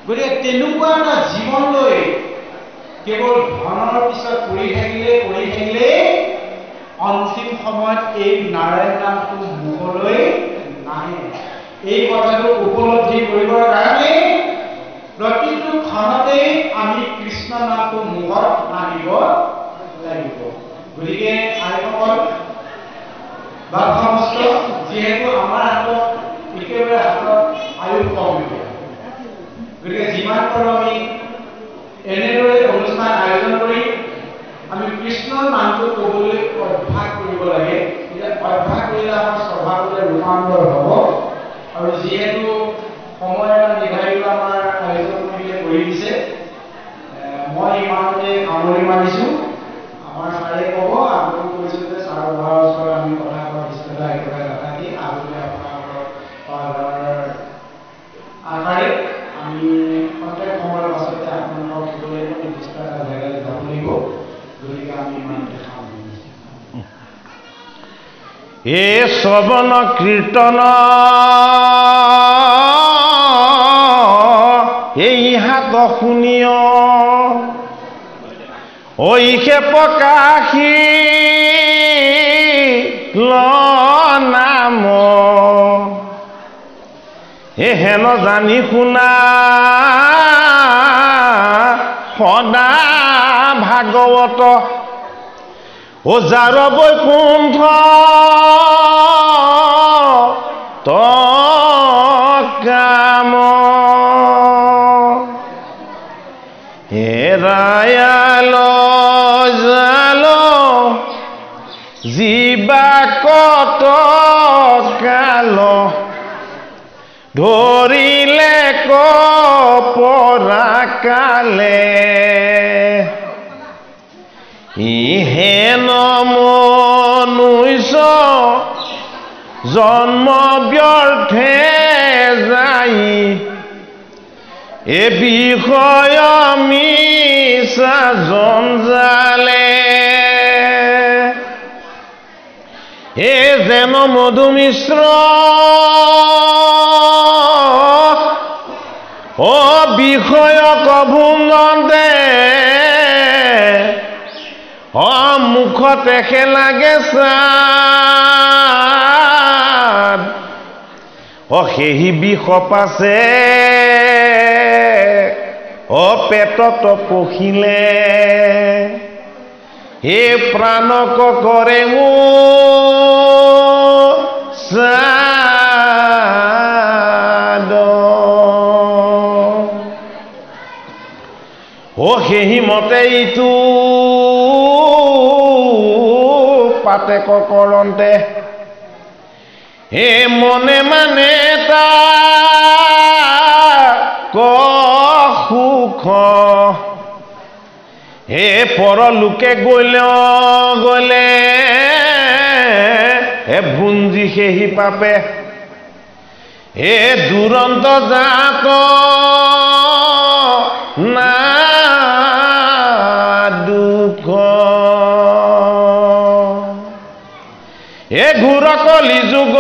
গতিকে তেনেকুৱা এটা জীৱনলৈ কেৱল ধনৰ পিছত পৰি থাকিলে অন্তিম সময়ত এই নাৰায়ণ নামটো মুখলৈ নাহে। এই কথাটো উপলব্ধি কৰিবৰ কাৰণে প্ৰতিটো ক্ষণতেই আমি কৃষ্ণ নামটো মুখত আনিব লাগিব। গতিকে আইসকল বা সমস্ত যিহেতু আমাৰ হাতত একেবাৰে হাতত আয়ুস কম, গতিকে যিমান পাৰোঁ আমি এনেদৰে অনুষ্ঠান আয়োজন কৰি আমি কৃষ্ণৰ নামটো ক'বলৈ অভ্যাস কৰিব লাগে। অভ্যাস কৰিলে আমাৰ স্বভাৱলৈ ৰূপান্তৰ হ'ব। আৰু যিহেতু সময় এটা নিৰ্ধাৰিত আমাৰ আয়োজন কৰি দিছে, মই ইমানতে সামৰি মাৰিছোঁ। আমাৰ ছাৰে ক'ব, আগতেও কৈছোঁ যে ছাৰ অহাৰ ওচৰত আমি কথা কোৱাৰ পিছতে একেবাৰে নাথাকি আগতে আপোনালোকৰ আশাৰে আমি প্ৰত্যেক সময়ৰ পাছতে আপোনালোকক ক'বলৈ নিৰ্দিষ্ট এটা জেগালৈ যাব লাগিব। গতিকে আমি ইমানতে সামৰি এ শ্ৰৱণ কীৰ্তন এই হাত শুনিয় ঐকে প্ৰকাশী নাম হেন জানি শুনা সদা ভাগৱত যাৰ বৈকুণ্ঠ কাম হেৰায়াল জাল জীৱা কত কাল ধৰিলে পৰা কালে ইহেন মনুষ্য জন্ম ব্যৰ্থে যাই এ বিষয় মিছা জঞ্জালে এ যেন মধু মিশ্ৰ বিষয়ক ভুঞ্জতে মুখতে লাগে চাদ সেই বিষ পাছে পেটত পখিলে হে প্ৰাণক কৰে চাদ সেই মতে ইটো পাতে ককৰন্তে হে মনে মানে সুখ হে পৰলোকে গলে হে ভুঞ্জি সেই পাপে হে দুৰন্ত জাত না দুখ এ ঘূৰ কলি যুগ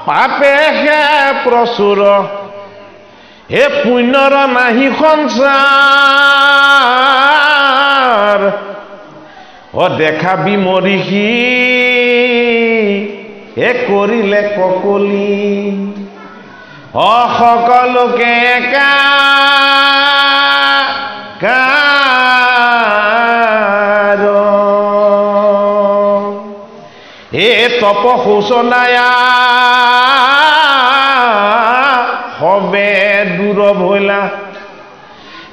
পাপে হে প্ৰচুৰ হে পুণ্যৰ নাহি সংসাৰ দেখাবি মৰিষি হে কৰিলে ককলি সকলোকে হে তপ শোচনায়া হবে দূৰ ভৈলা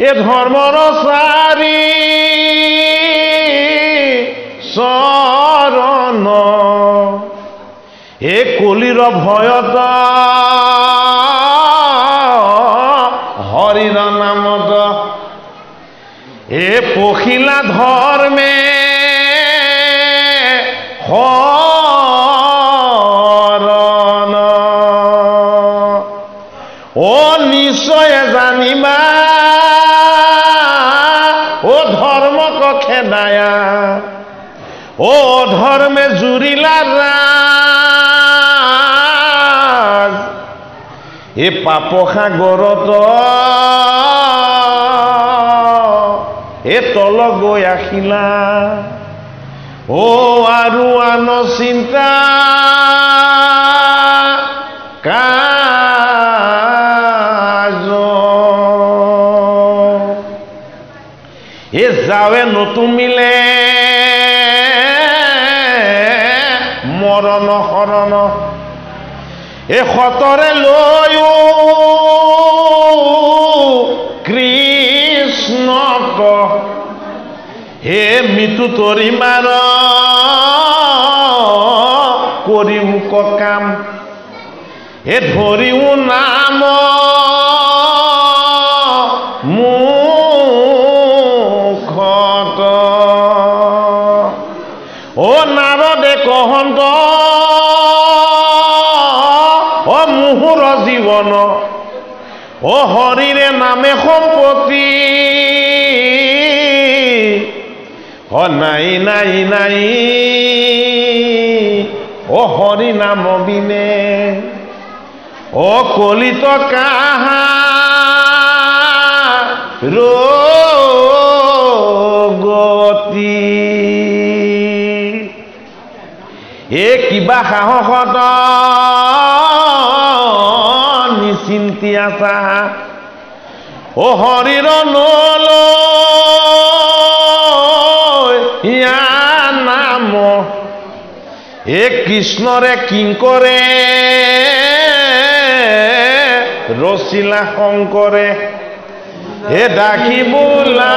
এ ধৰ্মৰ চাৰি চৰণ এ কলিৰ ভয়ত হৰিৰ নামত এ পখিলা ধৰ্মে হৰণ নিশ্চয় জানিবা ধৰ্মক খেদায়া ধৰ্মে জুৰিলা ৰাজ এ পাপ সাগৰত এ তল গৈ আহিলা ও আৰু আন চিন্তা কাজ এ যাৱে নতুমিলে মৰণ শৰণ এ সতৰে লৈও কৃষ্ণক হে মৃত্যু তৰি মাৰ কৰিম কাম এ ধৰিও নাম মুখত ও নাৰদে কহন্ত ও মুহুৰ জীৱন ও হৰিৰে নামে সম্পত্তি ও নাই নাই নাই ও হৰি নাম বিনে ও কলিত কাহা ৰোগতি এ কিবা সাহসত নিচিন্তি আছা ও হৰিৰ নলৈ ইয়াৰ নাম এ কৃষ্ণৰে কিংকৰে ৰচিলা শংকৰে হে ডাকি বোলা